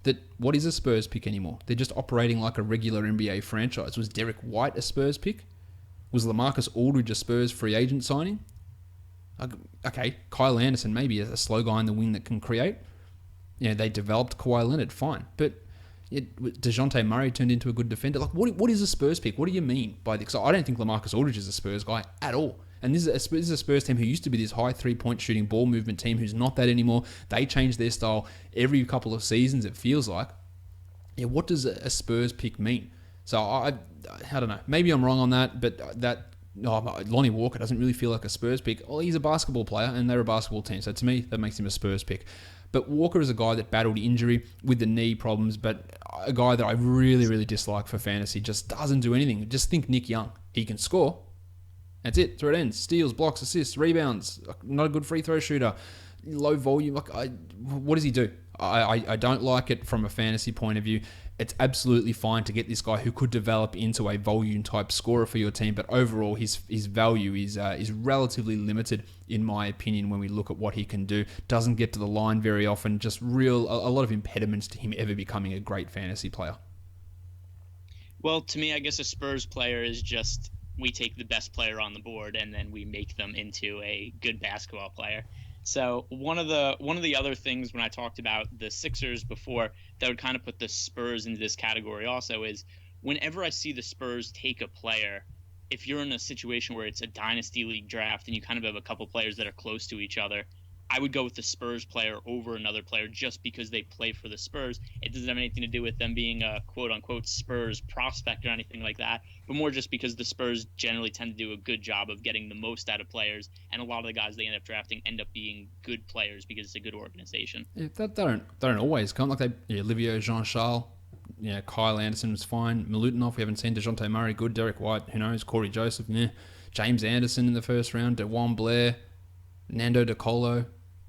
That what is a Spurs pick anymore? They're just operating like a regular NBA franchise. Was Derek White a Spurs pick? Was LaMarcus Aldridge a Spurs free agent signing? Okay, Kyle Anderson maybe a slow guy in the wing that can create. They developed Kawhi Leonard, fine, but DeJounte Murray turned into a good defender. Like, what is a Spurs pick? What do you mean by this? So I don't think LaMarcus Aldridge is a Spurs guy at all. And this is a Spurs team who used to be this high three-point shooting ball movement team who's not that anymore. They change their style every couple of seasons, it feels like. What does a Spurs pick mean? So I don't know. Maybe I'm wrong on that, but Lonnie Walker doesn't really feel like a Spurs pick. Well, he's a basketball player, and they're a basketball team. So to me, that makes him a Spurs pick. But Walker is a guy that battled injury with the knee problems, but a guy that I really, really dislike for fantasy. Just doesn't do anything. Just think Nick Young. He can score. That's it. Through it ends. Steals, blocks, assists, rebounds. Not a good free throw shooter. Low volume. What does he do? I don't like it from a fantasy point of view. It's absolutely fine to get this guy who could develop into a volume type scorer for your team, but overall his value is relatively limited in my opinion when we look at what he can do. Doesn't get to the line very often. Just a lot of impediments to him ever becoming a great fantasy player. Well, to me, I guess a Spurs player is just we take the best player on the board and then we make them into a good basketball player. So one of the other things when I talked about the Sixers before that would kind of put the Spurs into this category also is whenever I see the Spurs take a player, if you're in a situation where it's a dynasty league draft and you kind of have a couple players that are close to each other, I would go with the Spurs player over another player just because they play for the Spurs. It doesn't have anything to do with them being a quote-unquote Spurs prospect or anything like that, but more just because the Spurs generally tend to do a good job of getting the most out of players, and a lot of the guys they end up drafting end up being good players because it's a good organization. Yeah, they don't always come. Like Olivier Jean-Charles, Kyle Anderson was fine. Milutinov, we haven't seen. DeJounte Murray, good. Derek White, who knows? Corey Joseph, James Anderson in the first round. DeJuan Blair, Nando DeColo.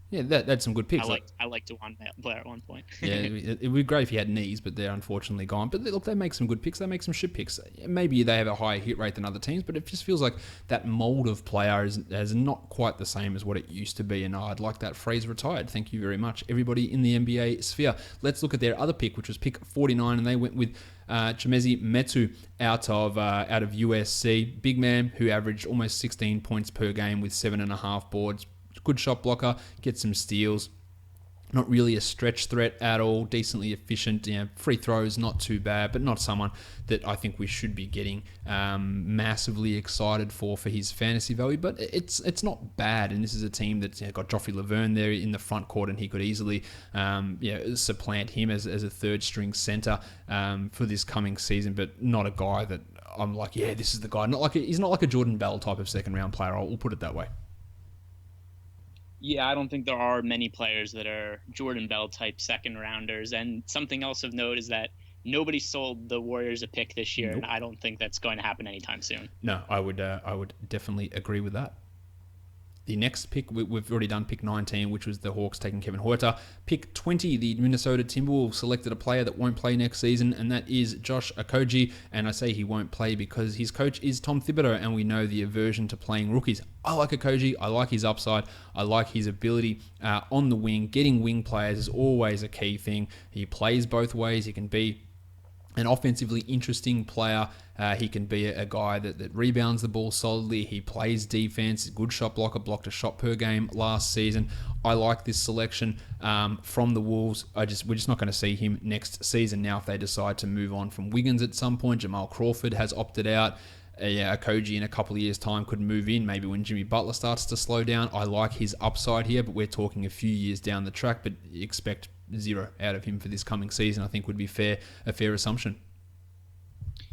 Yeah, that's some good picks. I liked DeJuan Blair at one point. Yeah, it would be great if he had knees, but they're unfortunately gone. But look, they make some good picks. They make some shit picks. Maybe they have a higher hit rate than other teams, but it just feels like that mold of player is not quite the same as what it used to be. And I'd like that phrase retired. Thank you very much, everybody in the NBA sphere. Let's look at their other pick, which was pick 49, and they went with Chimezie Metu out of USC. Big man who averaged almost 16 points per game with 7.5 boards. Good shot blocker, gets some steals. Not really a stretch threat at all, decently efficient, free throws, not too bad, but not someone that I think we should be getting massively excited for his fantasy value, but it's not bad, and this is a team that's got Joffrey Laverne there in the front court, and he could easily supplant him as a third-string center for this coming season, but not a guy that I'm like, yeah, this is the guy. He's not like a Jordan Bell type of second-round player, we'll put it that way. Yeah, I don't think there are many players that are Jordan Bell type second rounders. And something else of note is that nobody sold the Warriors a pick this year, and I don't think that's going to happen anytime soon. No, I would definitely agree with that. The next pick, we've already done pick 19, which was the Hawks taking Kevin Huerter. Pick 20, the Minnesota Timberwolves selected a player that won't play next season, and that is Josh Akagi. And I say he won't play because his coach is Tom Thibodeau, and we know the aversion to playing rookies. I like Akagi. I like his upside. I like his ability on the wing. Getting wing players is always a key thing. He plays both ways. He can be an offensively interesting player. He can be a guy that rebounds the ball solidly. He plays defense, good shot blocker, blocked a shot per game last season. I like this selection from the Wolves. We're just not going to see him next season now if they decide to move on from Wiggins at some point. Jamal Crawford has opted out. Akagi in a couple of years' time could move in, maybe when Jimmy Butler starts to slow down. I like his upside here, but we're talking a few years down the track, but expect zero out of him for this coming season, I think would be a fair assumption.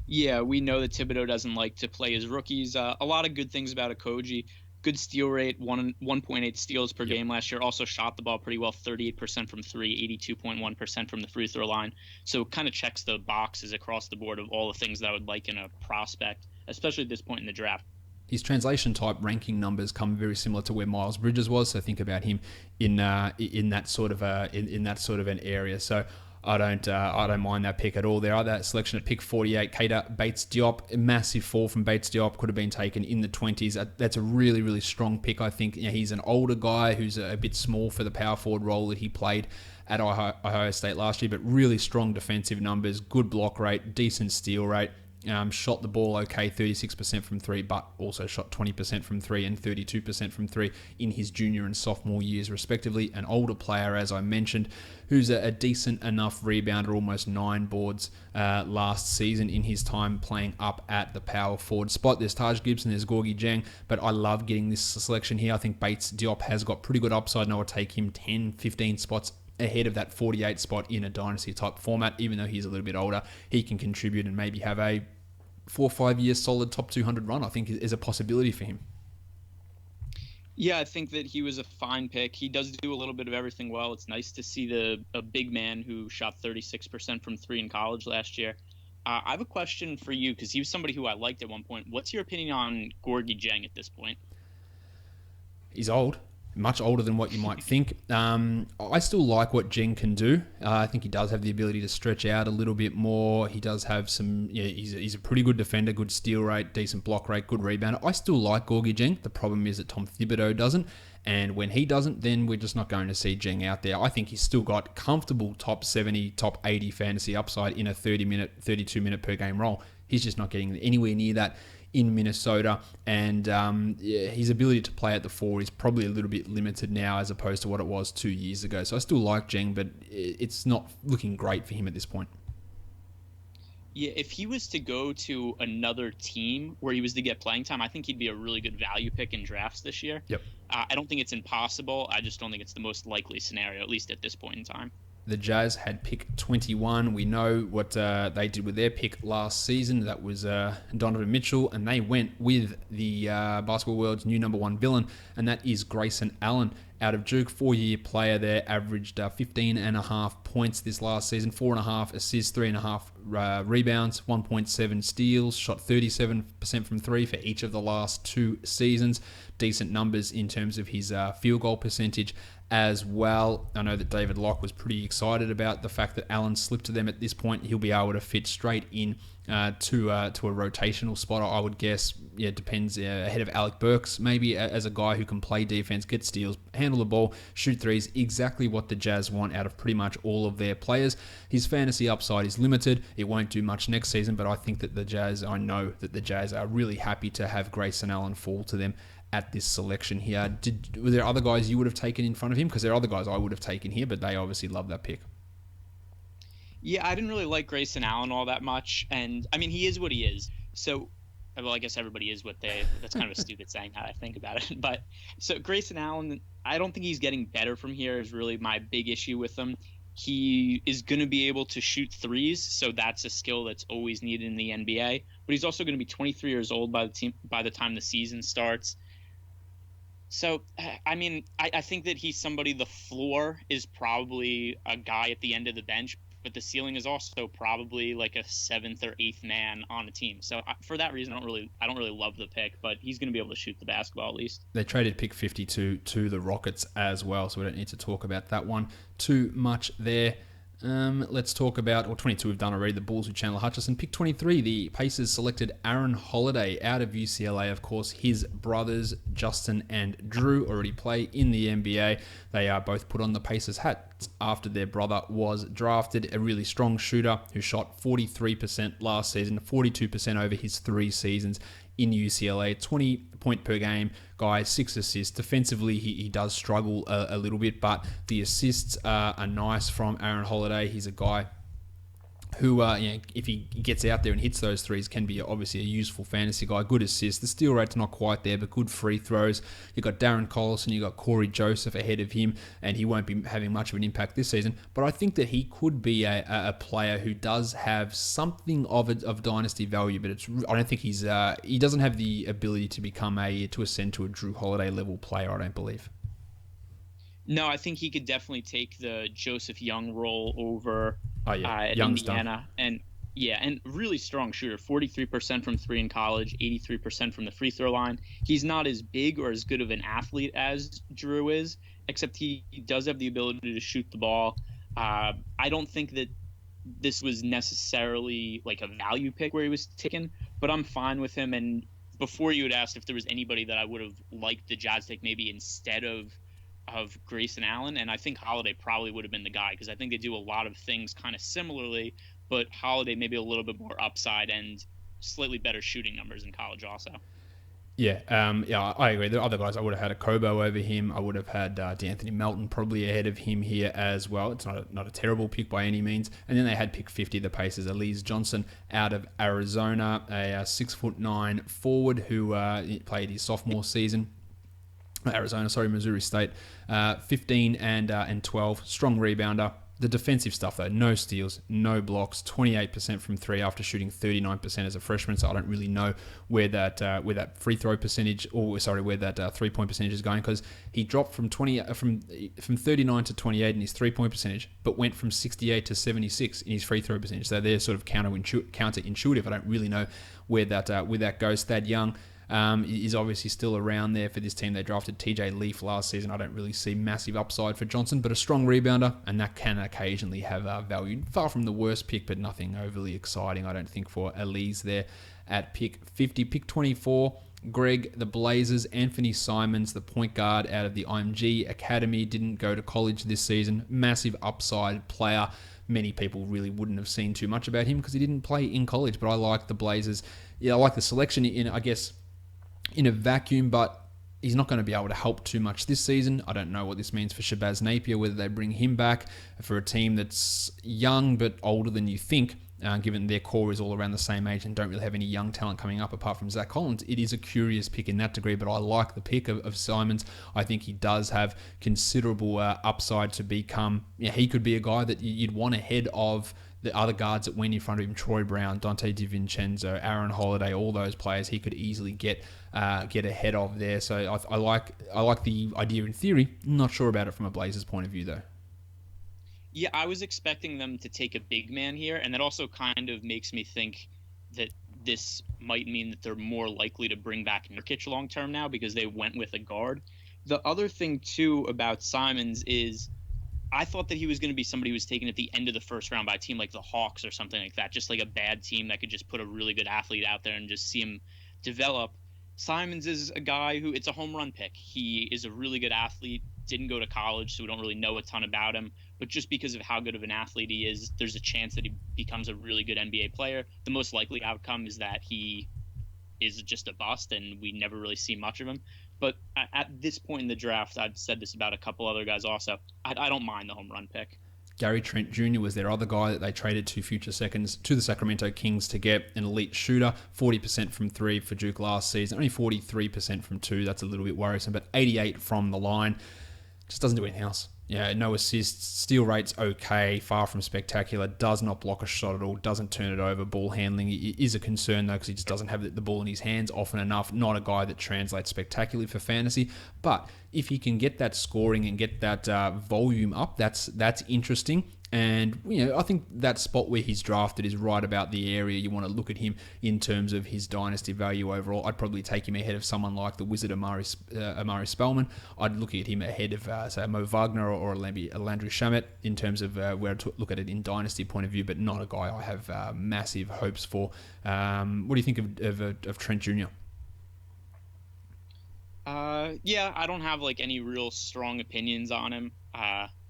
Yeah, we know that Thibodeau doesn't like to play his rookies. A lot of good things about Akagi. Good steal rate, 1.8 steals per game last year. Also shot the ball pretty well, 38% from three, 82.1% from the free throw line. So kind of checks the boxes across the board of all the things that I would like in a prospect, especially at this point in the draft. His translation type ranking numbers come very similar to where Myles Bridges was, so think about him in that sort of an area. So I don't mind that pick at all. There are that selection at pick 48, Keita Bates-Diop, a massive fall from Bates-Diop, could have been taken in the 20s. That's a really, really strong pick, I think. He's an older guy who's a bit small for the power forward role that he played at Ohio State last year, but really strong defensive numbers, good block rate, decent steal rate. Shot the ball okay, 36% from three, but also shot 20% from three and 32% from three in his junior and sophomore years, respectively. An older player, as I mentioned, who's a decent enough rebounder, almost 9 boards last season in his time playing up at the power forward spot. There's Taj Gibson, there's Gorgui Dieng, but I love getting this selection here. I think Bates-Diop has got pretty good upside, and I would take him 10, 15 spots ahead of that 48 spot in a dynasty type format. Even though he's a little bit older, he can contribute and maybe have a 4 or 5 year solid top 200 run. I think is a possibility for him. Yeah, I think that he was a fine pick. He does do a little bit of everything well. It's nice to see a big man who shot 36% from three in college last year. I have a question for you because he was somebody who I liked at one point. What's your opinion on Gorgui Dieng at this point? He's old. Much older than what you might think. I still like what Dieng can do. I think he does have the ability to stretch out a little bit more. He does have some. He's a pretty good defender, good steal rate, decent block rate, good rebounder. I still like Gorgui Dieng. The problem is that Tom Thibodeau doesn't, and when he doesn't, then we're just not going to see Dieng out there. I think he's still got comfortable top 70, top 80 fantasy upside in a 32-minute per game role. He's just not getting anywhere near that in Minnesota, and his ability to play at the 4 is probably a little bit limited now as opposed to what it was 2 years ago. So I still like Dieng, but it's not looking great for him at this point. Yeah, if he was to go to another team where he was to get playing time, I think he'd be a really good value pick in drafts this year. Yep. I don't think it's impossible. I just don't think it's the most likely scenario, at least at this point in time. The Jazz had pick 21. We know what they did with their pick last season. That was Donovan Mitchell, and they went with the basketball world's new number 1 villain, and that is Grayson Allen out of Duke. 4-year player there, averaged 15.5 points this last season, 4.5 assists, 3.5 rebounds, 1.7 steals, shot 37% from 3 for each of the last 2 seasons. Decent numbers in terms of his field goal percentage as well. I know that David Locke was pretty excited about the fact that Allen slipped to them at this point. He'll be able to fit straight in to a rotational spot, I would guess. Yeah, it depends. Ahead of Alec Burks, maybe as a guy who can play defense, get steals, handle the ball, shoot threes, exactly what the Jazz want out of pretty much all of their players. His fantasy upside is limited. It won't do much next season, but I know that the Jazz are really happy to have Grayson Allen fall to them at this selection here. Were there other guys you would have taken in front of him? Because there are other guys I would have taken here, but they obviously love that pick. Yeah, I didn't really like Grayson Allen all that much. And, I mean, he is what he is. So, well, I guess everybody is what they – that's kind of a stupid saying now that I think about it. But so Grayson Allen, I don't think he's getting better from here is really my big issue with him. He is going to be able to shoot threes, so that's a skill that's always needed in the NBA. But he's also going to be 23 years old by the time the season starts. So, I mean, I think that he's somebody – the floor is probably a guy at the end of the bench, but the ceiling is also probably like a 7th or 8th man on a team. So for that reason, I don't really love the pick, but he's going to be able to shoot the basketball at least. They traded pick 52 to the Rockets as well, so we don't need to talk about that one too much there. Let's talk about, 22 we've done already, the Bulls with Chandler Hutchison. Pick 23, the Pacers selected Aaron Holliday out of UCLA. Of course, his brothers, Justin and Drew, already play in the NBA. They are both put on the Pacers hat after their brother was drafted. A really strong shooter who shot 43% last season, 42% over his 3 seasons in UCLA. 20 point per game guy, 6 assists. Defensively, he does struggle a little bit, but the assists are nice from Aaron Holliday. He's a guy who, if he gets out there and hits those threes, can be obviously a useful fantasy guy. Good assists. The steal rate's not quite there, but good free throws. You've got Darren Collison, you've got Corey Joseph ahead of him, and he won't be having much of an impact this season. But I think that he could be a player who does have something of dynasty value, but I don't think he doesn't have the ability to become to ascend to a Drew Holiday level player, I don't believe. No, I think he could definitely take the Joseph Young role over at Youngster. Indiana. And really strong shooter, 43% from 3 in college, 83% from the free throw line. He's not as big or as good of an athlete as Drew is, except he does have the ability to shoot the ball. I don't think that this was necessarily like a value pick where he was taken, but I'm fine with him. And before you had asked if there was anybody that I would have liked the Jazz take maybe instead of Grayson Allen, and I think Holliday probably would have been the guy because I think they do a lot of things kind of similarly, but Holliday maybe a little bit more upside and slightly better shooting numbers in college also. Yeah, I agree. The other guys, I would have had a Kobo over him. I would have had D'Anthony Melton probably ahead of him here as well. It's not a terrible pick by any means. And then they had pick 50, the Pacers, Elise Johnson out of Arizona, a 6'9" forward who played his sophomore season. Missouri State, 15 and 12, strong rebounder. The defensive stuff though, no steals, no blocks, 28% from 3 after shooting 39% as a freshman. So I don't really know where that free throw percentage, where that 3-point percentage is going, because he dropped from 39 to 28 in his 3-point percentage, but went from 68 to 76 in his free throw percentage. So they're sort of counterintuitive. I don't really know where that goes. Thad Young is obviously still around there for this team. They drafted TJ Leaf last season. I don't really see massive upside for Johnson, but a strong rebounder, and that can occasionally have value. Far from the worst pick, but nothing overly exciting, I don't think, for Elise there at pick 50. Pick 24, Greg, the Blazers, Anthony Simons, the point guard out of the IMG Academy, didn't go to college this season. Massive upside player. Many people really wouldn't have seen too much about him because he didn't play in college, but I like the Blazers. I like the selection in a vacuum, but he's not going to be able to help too much this season. I don't know what this means for Shabazz Napier, whether they bring him back for a team that's young but older than you think, given their core is all around the same age and don't really have any young talent coming up apart from Zach Collins. It is a curious pick in that degree, but I like the pick of Simons. I think he does have considerable upside to become, he could be a guy that you'd want ahead of the other guards that went in front of him, Troy Brown, Donte De Vincenzo, Aaron Holliday, all those players he could easily get ahead of there. So I like the idea in theory. Not sure about it from a Blazers point of view though. Yeah, I was expecting them to take a big man here, and that also kind of makes me think that this might mean that they're more likely to bring back Nurkic long term now because they went with a guard. The other thing too about Simons is I thought that he was going to be somebody who was taken at the end of the first round by a team like the Hawks or something like that, just like a bad team that could just put a really good athlete out there and just see him develop. Simons is a guy who, it's a home run pick. He is a really good athlete, didn't go to college, so we don't really know a ton about him. But just because of how good of an athlete he is, there's a chance that he becomes a really good NBA player. The most likely outcome is that he is just a bust and we never really see much of him. But at this point in the draft, I've said this about a couple other guys also. I don't mind the home run pick. Gary Trent Jr. was their other guy that they traded 2 future seconds to the Sacramento Kings to get an elite shooter. 40% from 3 for Duke last season. Only 43% from 2. That's a little bit worrisome. But 88 from the line. Just doesn't do anything else. Yeah, no assists. Steal rate's okay. Far from spectacular. Does not block a shot at all. Doesn't turn it over. Ball handling is a concern, though, because he just doesn't have the ball in his hands often enough. Not a guy that translates spectacularly for fantasy. But if he can get that scoring and get that volume up, that's interesting. And, I think that spot where he's drafted is right about the area you want to look at him in terms of his dynasty value overall. I'd probably take him ahead of someone like the Wizard Amari Spellman. I'd look at him ahead of, say, Mo Vagner or Landry Shamit in terms of where to look at it in dynasty point of view, but not a guy I have massive hopes for. What do you think of Trent Jr.? Yeah, I don't have any real strong opinions on him.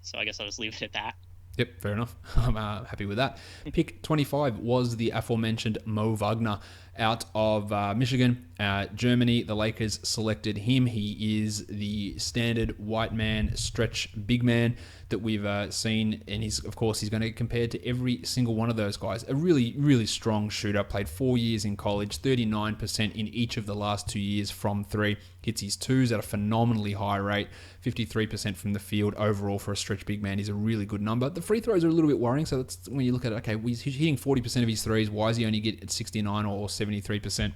So I guess I'll just leave it at that. Yep, fair enough. I'm happy with that. Pick 25 was the aforementioned Mo Wagner out of Michigan. Germany, the Lakers selected him. He is the standard white man stretch big man that we've seen, and he's going to get compared to every single one of those guys. A really, really strong shooter. Played 4 years in college, 39% in each of the last 2 years from 3. Hits his 2s at a phenomenally high rate. 53% from the field overall for a stretch big man is a really good number. The free throws are a little bit worrying, so that's when you look at it, okay, he's hitting 40% of his 3s. Why is he only get at 69 or 73%?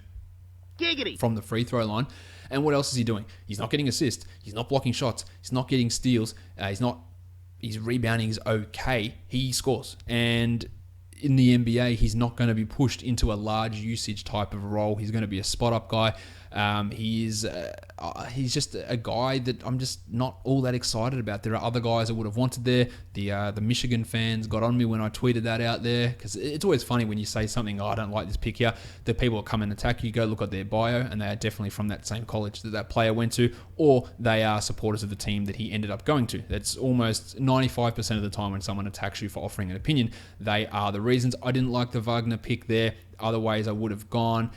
Giggity. From the free throw line? And what else is he doing? He's not getting assists. He's not blocking shots. He's not getting steals. His rebounding is okay. He scores. And in the NBA, he's not going to be pushed into a large usage type of role. He's going to be a spot-up guy. He's just a guy that I'm just not all that excited about. There are other guys I would have wanted there. The Michigan fans got on me when I tweeted that out there, because it's always funny when you say something, I don't like this pick here, that people will come and attack you. Go look at their bio, and they are definitely from that same college that player went to, or they are supporters of the team that he ended up going to. That's almost 95% of the time when someone attacks you for offering an opinion, they are the reasons. I didn't like the Wagner pick there. Other ways I would have gone.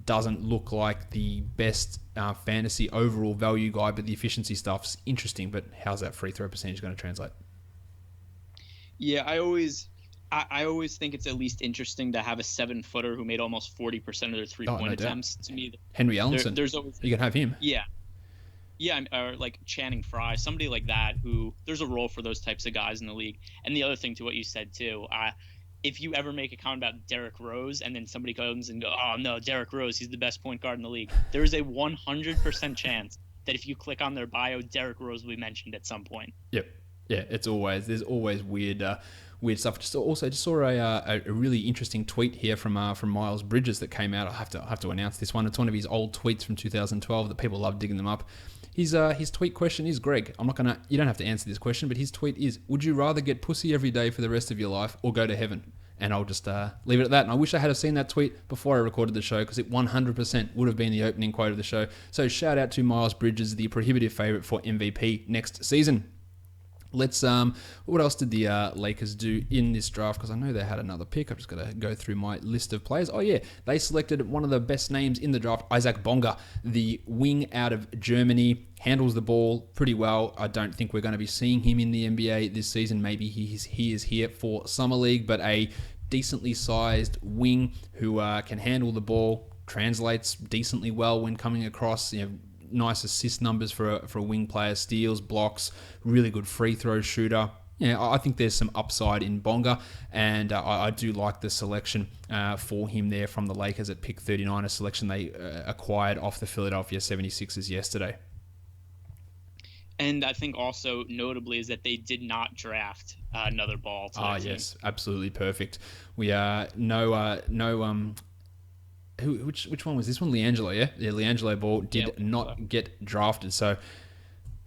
Doesn't look like the best fantasy overall value guy, but the efficiency stuff's interesting. But how's that free throw percentage going to translate? Yeah, I always think it's at least interesting to have a 7-footer who made almost 40% of their three-point attempts. To me, Henry Ellenson. There's always, you can have him. Yeah, or like Channing Frye, somebody like that, who there's a role for those types of guys in the league. And the other thing to what you said too, if you ever make a comment about Derrick Rose and then somebody comes and goes, oh no, Derrick Rose, he's the best point guard in the league, there is a 100% chance that if you click on their bio, Derrick Rose will be mentioned at some point. Yep. Yeah, there's always weird stuff. Just saw a really interesting tweet here from Myles Bridges that came out. I have to announce this one. It's one of his old tweets from 2012 that people love digging them up. His tweet question is, Greg, you don't have to answer this question, but his tweet is, would you rather get pussy every day for the rest of your life or go to heaven? And I'll just leave it at that. And I wish I had seen that tweet before I recorded the show, because it 100% would have been the opening quote of the show. So shout out to Myles Bridges, the prohibitive favorite for MVP next season. Let's what else did the Lakers do in this draft? Because I know they had another pick. I've just got to go through my list of players. Oh yeah, they selected one of the best names in the draft, Isaac Bonga, the wing out of Germany. Handles the ball pretty well. I don't think we're going to be seeing him in the NBA this season. Maybe he is here for Summer League, but a decently sized wing who can handle the ball, translates decently well when coming across. Nice assist numbers for a wing player, steals, blocks, really good free throw shooter. Yeah, I think there's some upside in Bonga, and I do like the selection for him there from the Lakers at pick 39, a selection they acquired off the Philadelphia 76ers yesterday. And I think also notably is that they did not draft another ball. Yes, absolutely perfect. We which one was this one? LiAngelo, yeah? Yeah, LiAngelo Ball did not get drafted. So,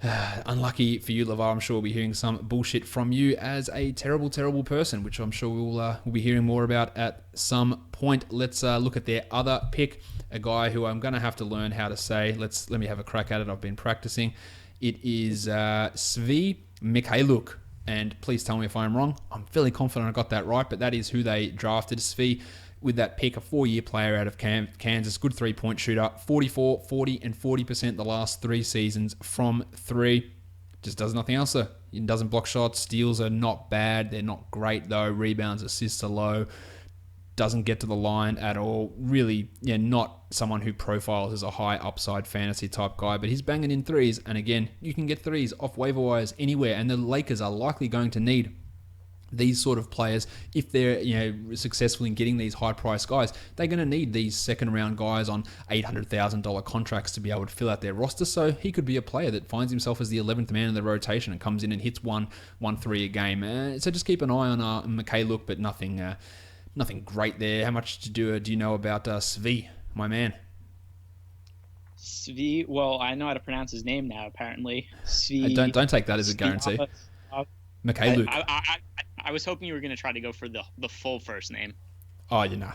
unlucky for you, LeVar. I'm sure we'll be hearing some bullshit from you as a terrible, terrible person, which I'm sure we'll be hearing more about at some point. Let's look at their other pick, a guy who I'm going to have to learn how to say. Let me have a crack at it. I've been practicing. It is Svi Mikhailuk. And please tell me if I'm wrong. I'm fairly confident I got that right, but that is who they drafted. Svi with that pick, a 4-year player out of Kansas, good three-point shooter, 44, 40, and 40% the last 3 seasons from 3. Just does nothing else, though. He doesn't block shots. Steals are not bad. They're not great, though. Rebounds, assists are low. Doesn't get to the line at all. Really, not someone who profiles as a high upside fantasy type guy, but he's banging in threes. And again, you can get threes off waiver wires anywhere, and the Lakers are likely going to need these sort of players. If they're successful in getting these high price guys, they're going to need these second round guys on $800,000 contracts to be able to fill out their roster. So he could be a player that finds himself as the 11th man in the rotation and comes in and hits one three a game. So just keep an eye on Mikhailuk, but nothing great there. How much do you know about Svi, my man? Svi, well, I know how to pronounce his name now, apparently. Svi. Don't take that as a guarantee. Mikhailuk. I was hoping you were going to try to go for the full first name. Oh, no,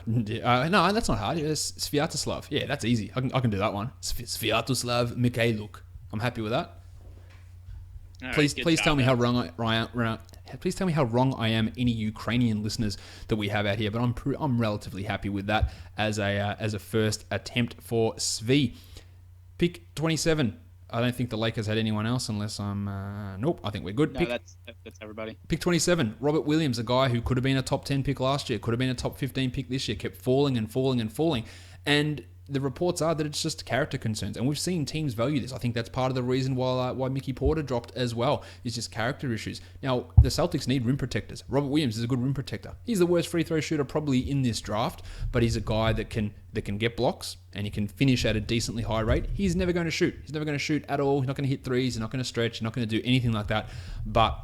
that's not hard. It's Sviatoslav. Yeah, that's easy. I can do that one. Sviatoslav Mikhailuk. I'm happy with that. Please tell me how wrong please tell me how wrong I am, any Ukrainian listeners that we have out here, but I'm relatively happy with that as a first attempt for Svi. Pick 27. I don't think the Lakers had anyone else unless I'm... nope, I think we're good. No, that's everybody. Pick 27, Robert Williams, a guy who could have been a top 10 pick last year, could have been a top 15 pick this year, kept falling and falling and falling. And the reports are that it's just character concerns. And we've seen teams value this. I think that's part of the reason why Mickey Porter dropped as well, is just character issues. Now, the Celtics need rim protectors. Robert Williams is a good rim protector. He's the worst free throw shooter probably in this draft, but he's a guy that can get blocks and he can finish at a decently high rate. He's never going to shoot. He's never going to shoot at all. He's not going to hit threes. He's not going to stretch. He's not going to do anything like that. But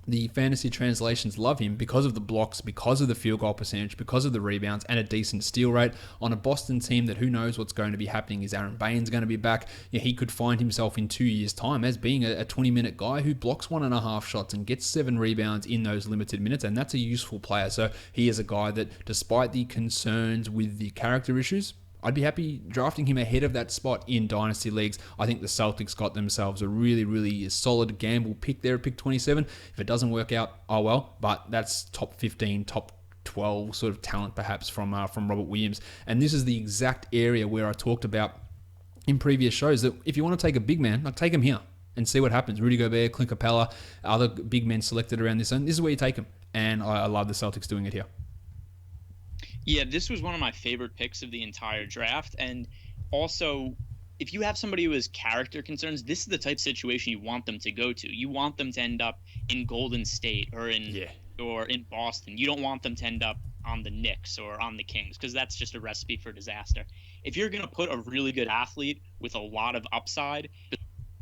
the fantasy translations love him because of the blocks, because of the field goal percentage, because of the rebounds, and a decent steal rate on a Boston team that who knows what's going to be happening. Is Aaron Baines going to be back? He could find himself in 2 years' time as being a 20-minute guy who blocks 1.5 shots and gets 7 rebounds in those limited minutes, and that's a useful player. So he is a guy that, despite the concerns with the character issues, I'd be happy drafting him ahead of that spot in dynasty leagues. I think the Celtics got themselves a really, really solid gamble pick there at pick 27. If it doesn't work out, oh well, but that's top 15, top 12 sort of talent perhaps from Robert Williams. And this is the exact area where I talked about in previous shows that if you want to take a big man, take him here and see what happens. Rudy Gobert, Clint Capella, other big men selected around this zone. This is where you take him. And I love the Celtics doing it here. Yeah, this was one of my favorite picks of the entire draft. And also, if you have somebody who has character concerns, this is the type of situation you want them to go to. You want them to end up in Golden State or in Boston. You don't want them to end up on the Knicks or on the Kings, because that's just a recipe for disaster. If you're going to put a really good athlete with a lot of upside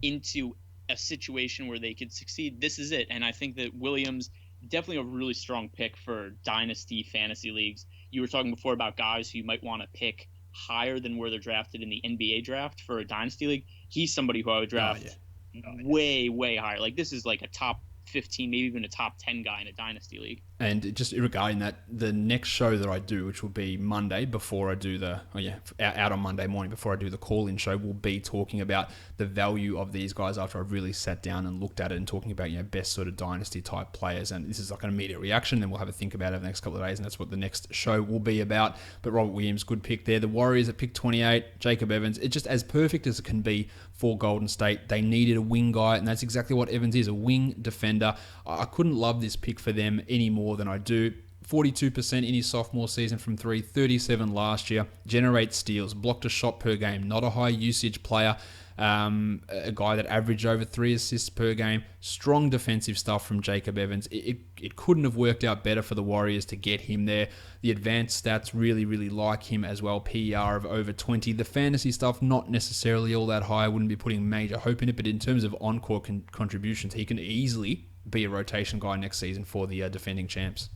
into a situation where they could succeed, this is it. And I think that Williams, definitely a really strong pick for dynasty fantasy leagues. You were talking before about guys who you might want to pick higher than where they're drafted in the NBA draft for a dynasty league. He's somebody who I would draft way, way higher. Like, this is like a top 15, maybe even a top 10 guy in a dynasty league. And just regarding that, the next show that I do, which will be Monday before I do out on Monday morning before I do the call-in show, will be talking about the value of these guys after I've really sat down and looked at it and talking about best sort of dynasty type players. And this is like an immediate reaction. Then we'll have a think about it over the next couple of days, and that's what the next show will be about. But Robert Williams, good pick there. The Warriors at pick 28, Jacob Evans. It's just as perfect as it can be for Golden State. They needed a wing guy, and that's exactly what Evans is, a wing defender. I couldn't love this pick for them any more than I do. 42% in his sophomore season from 3, 37 last year, generates steals, blocked a shot per game, not a high usage player, a guy that averaged over 3 assists per game, strong defensive stuff from Jacob Evans. It couldn't have worked out better for the Warriors to get him there. The advanced stats really, really like him as well, PER of over 20. The fantasy stuff, not necessarily all that high. I wouldn't be putting major hope in it, but in terms of on-court contributions, he can easily be a rotation guy next season for the defending champs.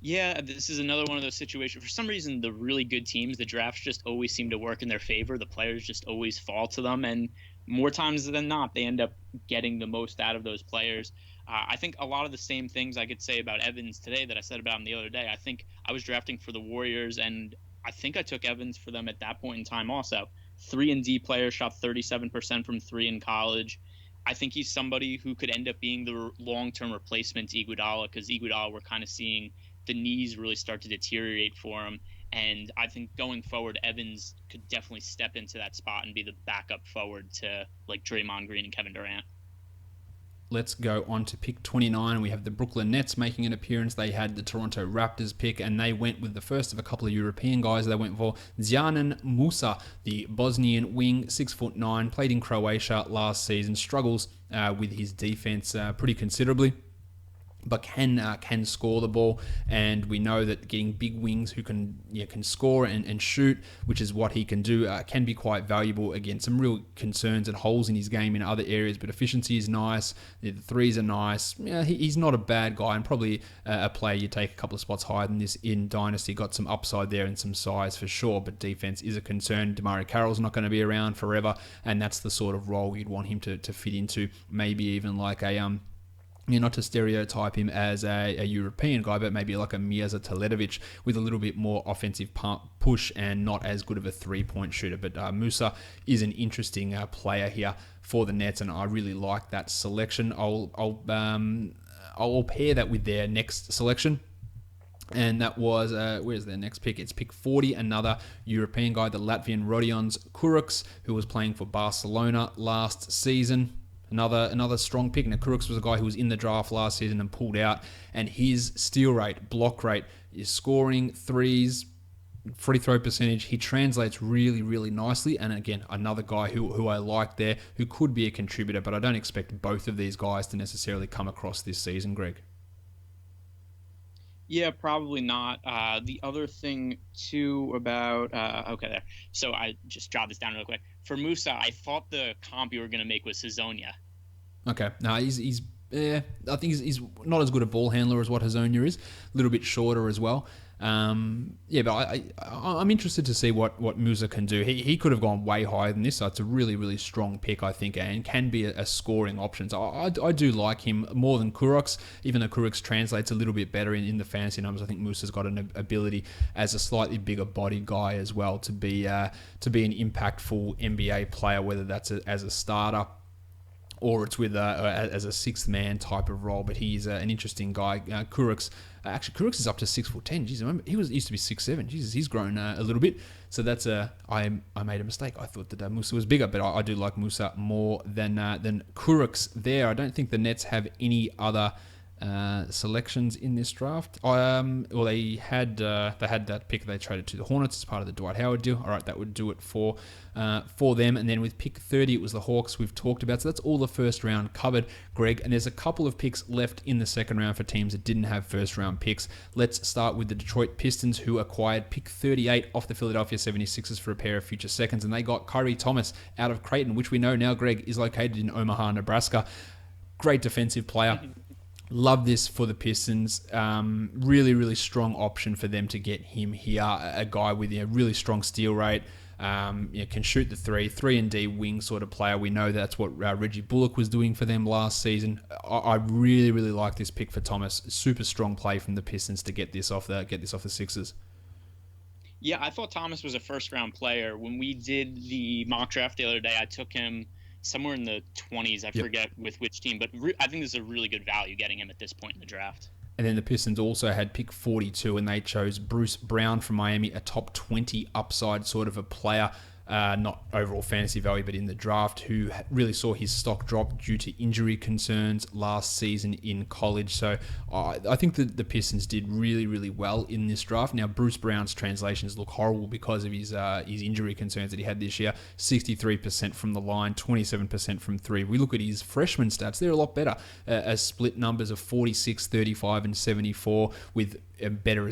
Yeah, this is another one of those situations. For some reason, the really good teams, the drafts just always seem to work in their favor. The players just always fall to them. And more times than not, they end up getting the most out of those players. I think a lot of the same things I could say about Evans today that I said about him the other day. I think I was drafting for the Warriors, and I think I took Evans for them at that point in time also. 3-and-D player, shot 37% from 3 in college. I think he's somebody who could end up being the long-term replacement to Iguodala, because Iguodala we're kind of seeing the knees really start to deteriorate for him. And I think going forward, Evans could definitely step into that spot and be the backup forward to like Draymond Green and Kevin Durant. Let's go on to pick 29. We have the Brooklyn Nets making an appearance. They had the Toronto Raptors pick, and they went with the first of a couple of European guys. They went for Zjanan Musa, the Bosnian wing, 6'9", played in Croatia last season, struggles with his defense pretty considerably, but can score the ball, and we know that getting big wings who can score and shoot, which is what he can do, can be quite valuable. Again, some real concerns and holes in his game in other areas, but efficiency is nice, the threes are nice. Yeah, he's not a bad guy, and probably a player you take a couple of spots higher than this in Dynasty. Got some upside there and some size for sure, but defense is a concern. DeMario Carroll's not going to be around forever, and that's the sort of role you'd want him to fit into. Maybe even like a not to stereotype him as a European guy, but maybe like a Mirza Teletovic with a little bit more offensive push and not as good of a three-point shooter. But Musa is an interesting player here for the Nets, and I really like that selection. I'll pair that with their next selection. And that was, where's their next pick? It's pick 40, another European guy, the Latvian Rodions Kurucs, who was playing for Barcelona last season. Another strong pick. Now, Kurucs was a guy who was in the draft last season and pulled out, and his steal rate, block rate, is scoring, threes, free throw percentage. He translates really, really nicely, and again, another guy who I like there, who could be a contributor, but I don't expect both of these guys to necessarily come across this season, Greg. Yeah, probably not. The other thing, too, about... okay, there. So I just jot this down real quick. For Musa, I thought the comp you were going to make was Hazonia. Okay. No, he's I think he's not as good a ball handler as what Hazonia is. A little bit shorter as well. But I'm interested to see what Musa can do. He could have gone way higher than this, so it's a really, really strong pick, I think, and can be a scoring option. So I do like him more than Kurucs, even though Kurucs translates a little bit better in the fantasy numbers. I think Musa's got an ability as a slightly bigger body guy as well to be an impactful NBA player, whether that's as a starter or it's with as a sixth man type of role. But he's an interesting guy. Kurucs is up to 6'10". Jeez, he used to be 6'7". Jesus, he's grown a little bit. So that's I made a mistake. I thought that Musa was bigger, but I do like Musa more than Kurucs there. I don't think the Nets have any other selections in this draft. They had that pick they traded to the Hornets as part of the Dwight Howard deal. All right, that would do it for them. And then with pick 30, it was the Hawks we've talked about. So that's all the first round covered, Greg. And there's a couple of picks left in the second round for teams that didn't have first round picks. Let's start with the Detroit Pistons, who acquired pick 38 off the Philadelphia 76ers for a pair of future seconds. And they got Kyrie Thomas out of Creighton, which we know now, Greg, is located in Omaha, Nebraska. Great defensive player. Love this for the Pistons. Really, really strong option for them to get him here. A guy with a really strong steal rate. Can shoot the 3-and-D wing sort of player. We know that's what Reggie Bullock was doing for them last season. I really, really like this pick for Thomas. Super strong play from the Pistons to get this off the Sixers. Yeah, I thought Thomas was a first-round player. When we did the mock draft the other day, I took him somewhere in the 20s. I forget with which team, but I think this is a really good value getting him at this point in the draft. And then the Pistons also had pick 42, and they chose Bruce Brown from Miami, a top 20 upside sort of a player. Not overall fantasy value, but in the draft, who really saw his stock drop due to injury concerns last season in college. So I think that the Pistons did really, really well in this draft. Now, Bruce Brown's translations look horrible because of his injury concerns that he had this year. 63% from the line, 27% from three. We look at his freshman stats, they're a lot better. As split numbers of 46, 35, and 74 with better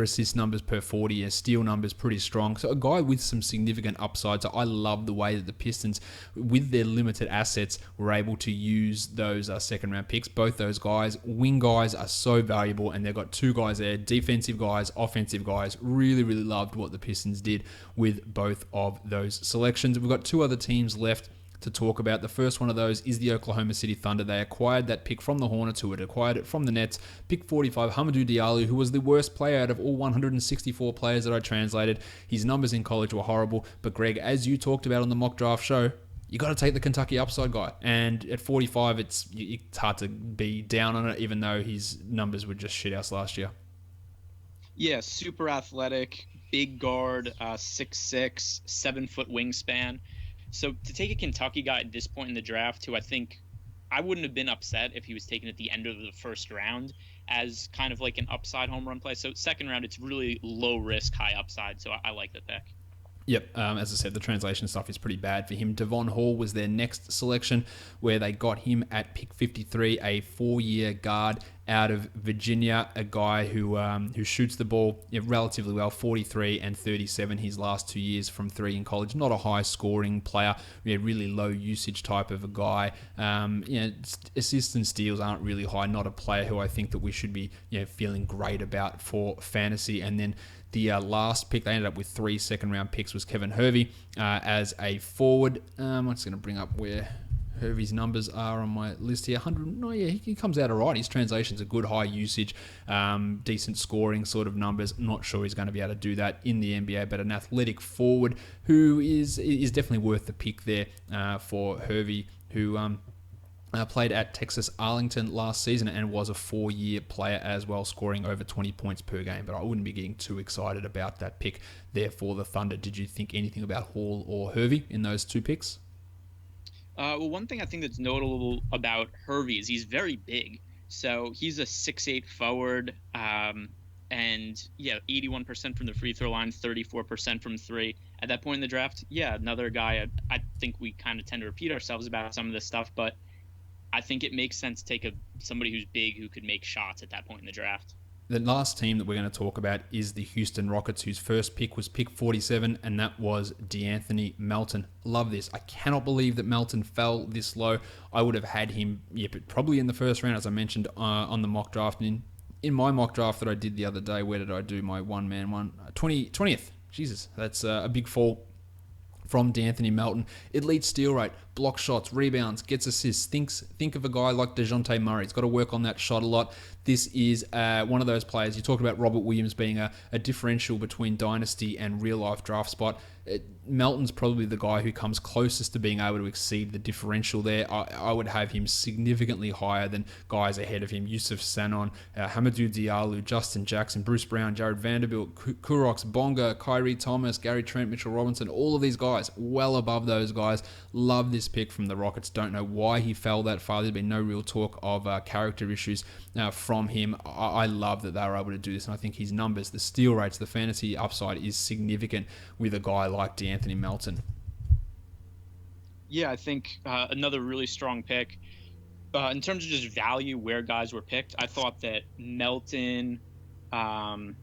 assist numbers per 40, steal numbers pretty strong. So a guy with some significant upside. So I love the way that the Pistons, with their limited assets, were able to use those second round picks. Both those guys, wing guys, are so valuable, and they've got two guys there, defensive guys, offensive guys. Really, really loved what the Pistons did with both of those selections. We've got two other teams left to talk about. The first one of those is the Oklahoma City Thunder. They acquired that pick from the Hornets, who had acquired it from the Nets. Pick 45, Hamidou Diallo, who was the worst player out of all 164 players that I translated. His numbers in college were horrible, but Greg, as you talked about on the mock draft show, you got to take the Kentucky upside guy. And at 45, it's hard to be down on it, even though his numbers were just shit house last year. Yeah, super athletic, big guard, 6'6", 7-foot wingspan. So to take a Kentucky guy at this point in the draft, who I wouldn't have been upset if he was taken at the end of the first round as kind of like an upside home run play. So second round, it's really low risk, high upside. So I like the pick. Yep, as I said, the translation stuff is pretty bad for him. Devon Hall was their next selection, where they got him at pick 53, a 4-year guard out of Virginia, a guy who shoots the ball relatively well, 43 and 37 his last 2 years from 3 in college. Not a high-scoring player, really low-usage type of a guy. Assists and steals aren't really high. Not a player who I think that we should be feeling great about for fantasy. And then the last pick, they ended up with 3 second-round picks, was Kevin Hervey as a forward. I'm just going to bring up where Hervey's numbers are on my list here. 100. No, yeah, he comes out all right. His translations are good, high usage, decent scoring sort of numbers. Not sure he's going to be able to do that in the NBA, but an athletic forward who is definitely worth the pick there for Hervey, who played at Texas Arlington last season and was a 4-year player as well, scoring over 20 points per game. But I wouldn't be getting too excited about that pick there for the Thunder. Did you think anything about Hall or Hervey in those 2 picks? Well, one thing I think that's notable about Hervey is he's very big. So he's a 6'8" forward, and 81% from the free throw line, 34% from 3. At that point in the draft, another guy. I think we kind of tend to repeat ourselves about some of this stuff, but I think it makes sense to take somebody who's big who could make shots at that point in the draft. The last team that we're going to talk about is the Houston Rockets, whose first pick was pick 47, and that was DeAnthony Melton. Love this. I cannot believe that Melton fell this low. I would have had him, but probably in the first round, as I mentioned on the mock draft. And in my mock draft that I did the other day, where did I do my one-man one? 20th. Jesus, that's a big fall from DeAnthony Melton. Elite steal rate, block shots, rebounds, gets assists. Think of a guy like DeJounte Murray. He's got to work on that shot a lot. This is one of those players. You talked about Robert Williams being a differential between dynasty and real-life draft spot. Melton's probably the guy who comes closest to being able to exceed the differential there. I would have him significantly higher than guys ahead of him. Yusuf Sanon, Hamidou Diallo, Justin Jackson, Bruce Brown, Jarod Vanderbilt, Kurox, Bonga, Kyrie Thomas, Gary Trent, Mitchell Robinson, all of these guys well above those guys. Love this pick from the Rockets. Don't know why he fell that far. There's been no real talk of character issues from him. I love that they were able to do this, and I think his numbers, the steal rates, the fantasy upside is significant with a guy like DeAnthony Melton. Yeah, I think another really strong pick. In terms of just value, where guys were picked, I thought that Melton and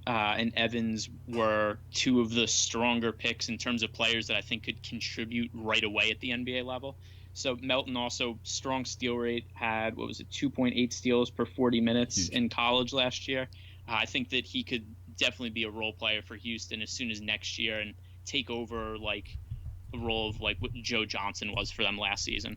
Evans were 2 of the stronger picks in terms of players that I think could contribute right away at the NBA level. So Melton also strong steal rate, had 2.8 steals per 40 minutes in college last year. I think that he could definitely be a role player for Houston as soon as next year and take over like the role of like what Joe Johnson was for them last season.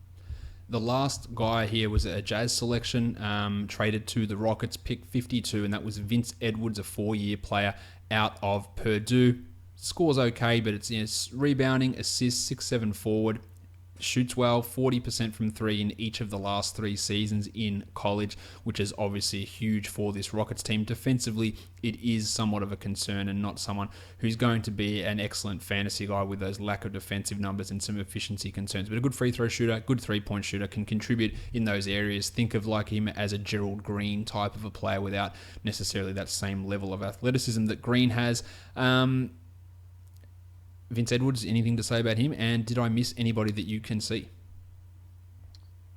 The last guy here was a Jazz selection, traded to the Rockets, pick 52, and that was Vince Edwards, a 4-year player out of Purdue. Scores okay, but it's rebounding, assists, 6'7" forward. Shoots well, 40% from 3 in each of the last 3 seasons in college, which is obviously huge for this Rockets team. Defensively, it is somewhat of a concern and not someone who's going to be an excellent fantasy guy with those lack of defensive numbers and some efficiency concerns. But a good free throw shooter, good 3-point shooter, can contribute in those areas. Think of like him as a Gerald Green type of a player without necessarily that same level of athleticism that Green has. Vince Edwards, anything to say about him? And did I miss anybody that you can see?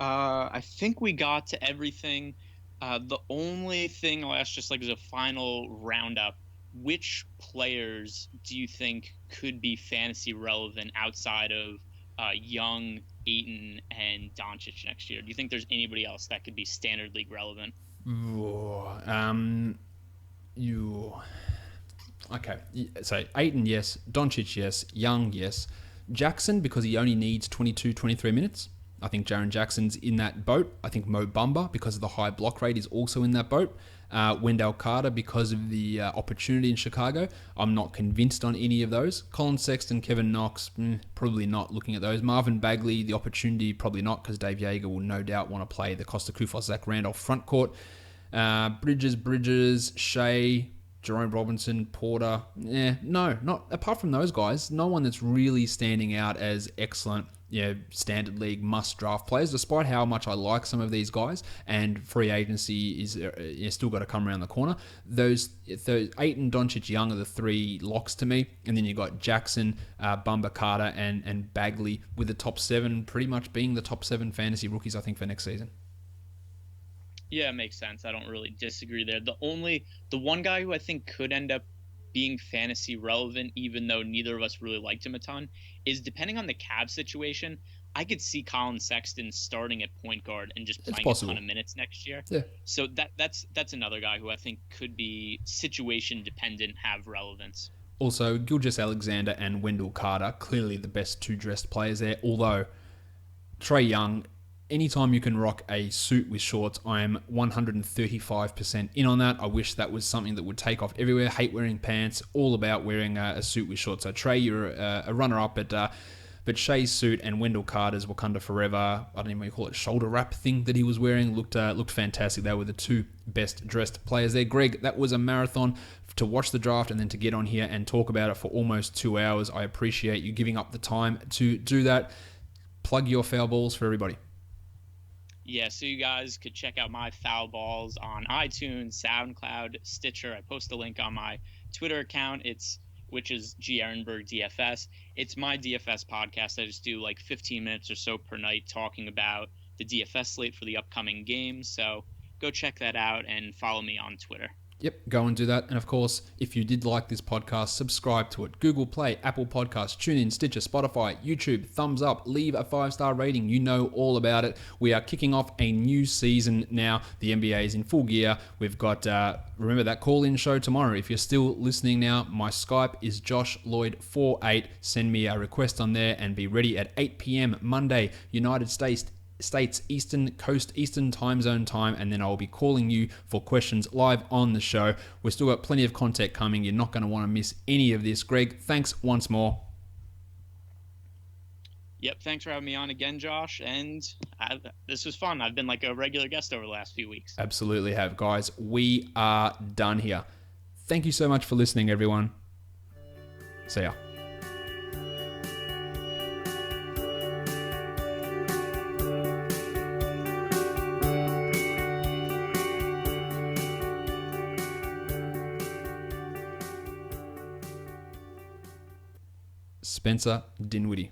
I think we got to everything. The only thing I'll ask just like as a final roundup, which players do you think could be fantasy relevant outside of Young, Ayton, and Doncic next year? Do you think there's anybody else that could be standard league relevant? Okay, so Ayton, yes. Doncic, yes. Young, yes. Jackson, because he only needs 22, 23 minutes. I think Jaren Jackson's in that boat. I think Mo Bamba, because of the high block rate, is also in that boat. Wendell Carter, because of the opportunity in Chicago. I'm not convinced on any of those. Colin Sexton, Kevin Knox, probably not looking at those. Marvin Bagley, the opportunity, probably not, because Dave Yeager will no doubt want to play the Costa Koufos, Zach Randolph front court. Bridges, Shea, Jerome Robinson, Porter. No, not apart from those guys. No one that's really standing out as excellent, standard league must draft players, despite how much I like some of these guys. And free agency is still got to come around the corner. Those Ayton, Doncic, Young are the three locks to me. And then you got Jackson, Bamba, Carter, and Bagley, with the top 7 pretty much being the top 7 fantasy rookies, I think, for next season. Yeah, it makes sense. I don't really disagree there. The one guy who I think could end up being fantasy relevant, even though neither of us really liked him a ton, is, depending on the Cavs situation, I could see Colin Sexton starting at point guard and just playing a ton of minutes next year. Yeah. So that's another guy who I think could be situation dependent, have relevance. Also, Gilgeous-Alexander and Wendell Carter, clearly the best 2 dressed players there. Although Trae Young, anytime you can rock a suit with shorts, I am 135% in on that. I wish that was something that would take off everywhere. Hate wearing pants, all about wearing a suit with shorts. So Trey, you're a runner-up, but Shea's suit and Wendell Carter's Wakanda Forever, I don't even know what you call it, shoulder wrap thing that he was wearing, looked fantastic. They were the 2 best dressed players there. Greg, that was a marathon to watch the draft and then to get on here and talk about it for almost 2 hours. I appreciate you giving up the time to do that. Plug your foul balls for everybody. Yeah, so you guys could check out my foul balls on iTunes, SoundCloud, Stitcher. I post a link on my Twitter account, which is G Ehrenberg DFS. It's my DFS podcast. I just do like 15 minutes or so per night talking about the DFS slate for the upcoming games. So go check that out and follow me on Twitter. Yep, go and do that. And of course, if you did like this podcast, subscribe to it. Google Play, Apple Podcasts, TuneIn, Stitcher, Spotify, YouTube, thumbs up, leave a 5-star rating. You know all about it. We are kicking off a new season now. The NBA is in full gear. We've got, remember that call-in show tomorrow. If you're still listening now, my Skype is JoshLloyd48. Send me a request on there and be ready at 8 p.m. Monday, United States Eastern Coast, Eastern time zone time, and then I'll be calling you for questions live on the show. We've still got plenty of content coming. You're not going to want to miss any of this. Greg, thanks once more. Yep, thanks for having me on again, Josh, and this was fun. I've been like a regular guest over the last few weeks. Absolutely have, guys. We are done here. Thank you so much for listening, everyone. See ya. Spencer Dinwiddie.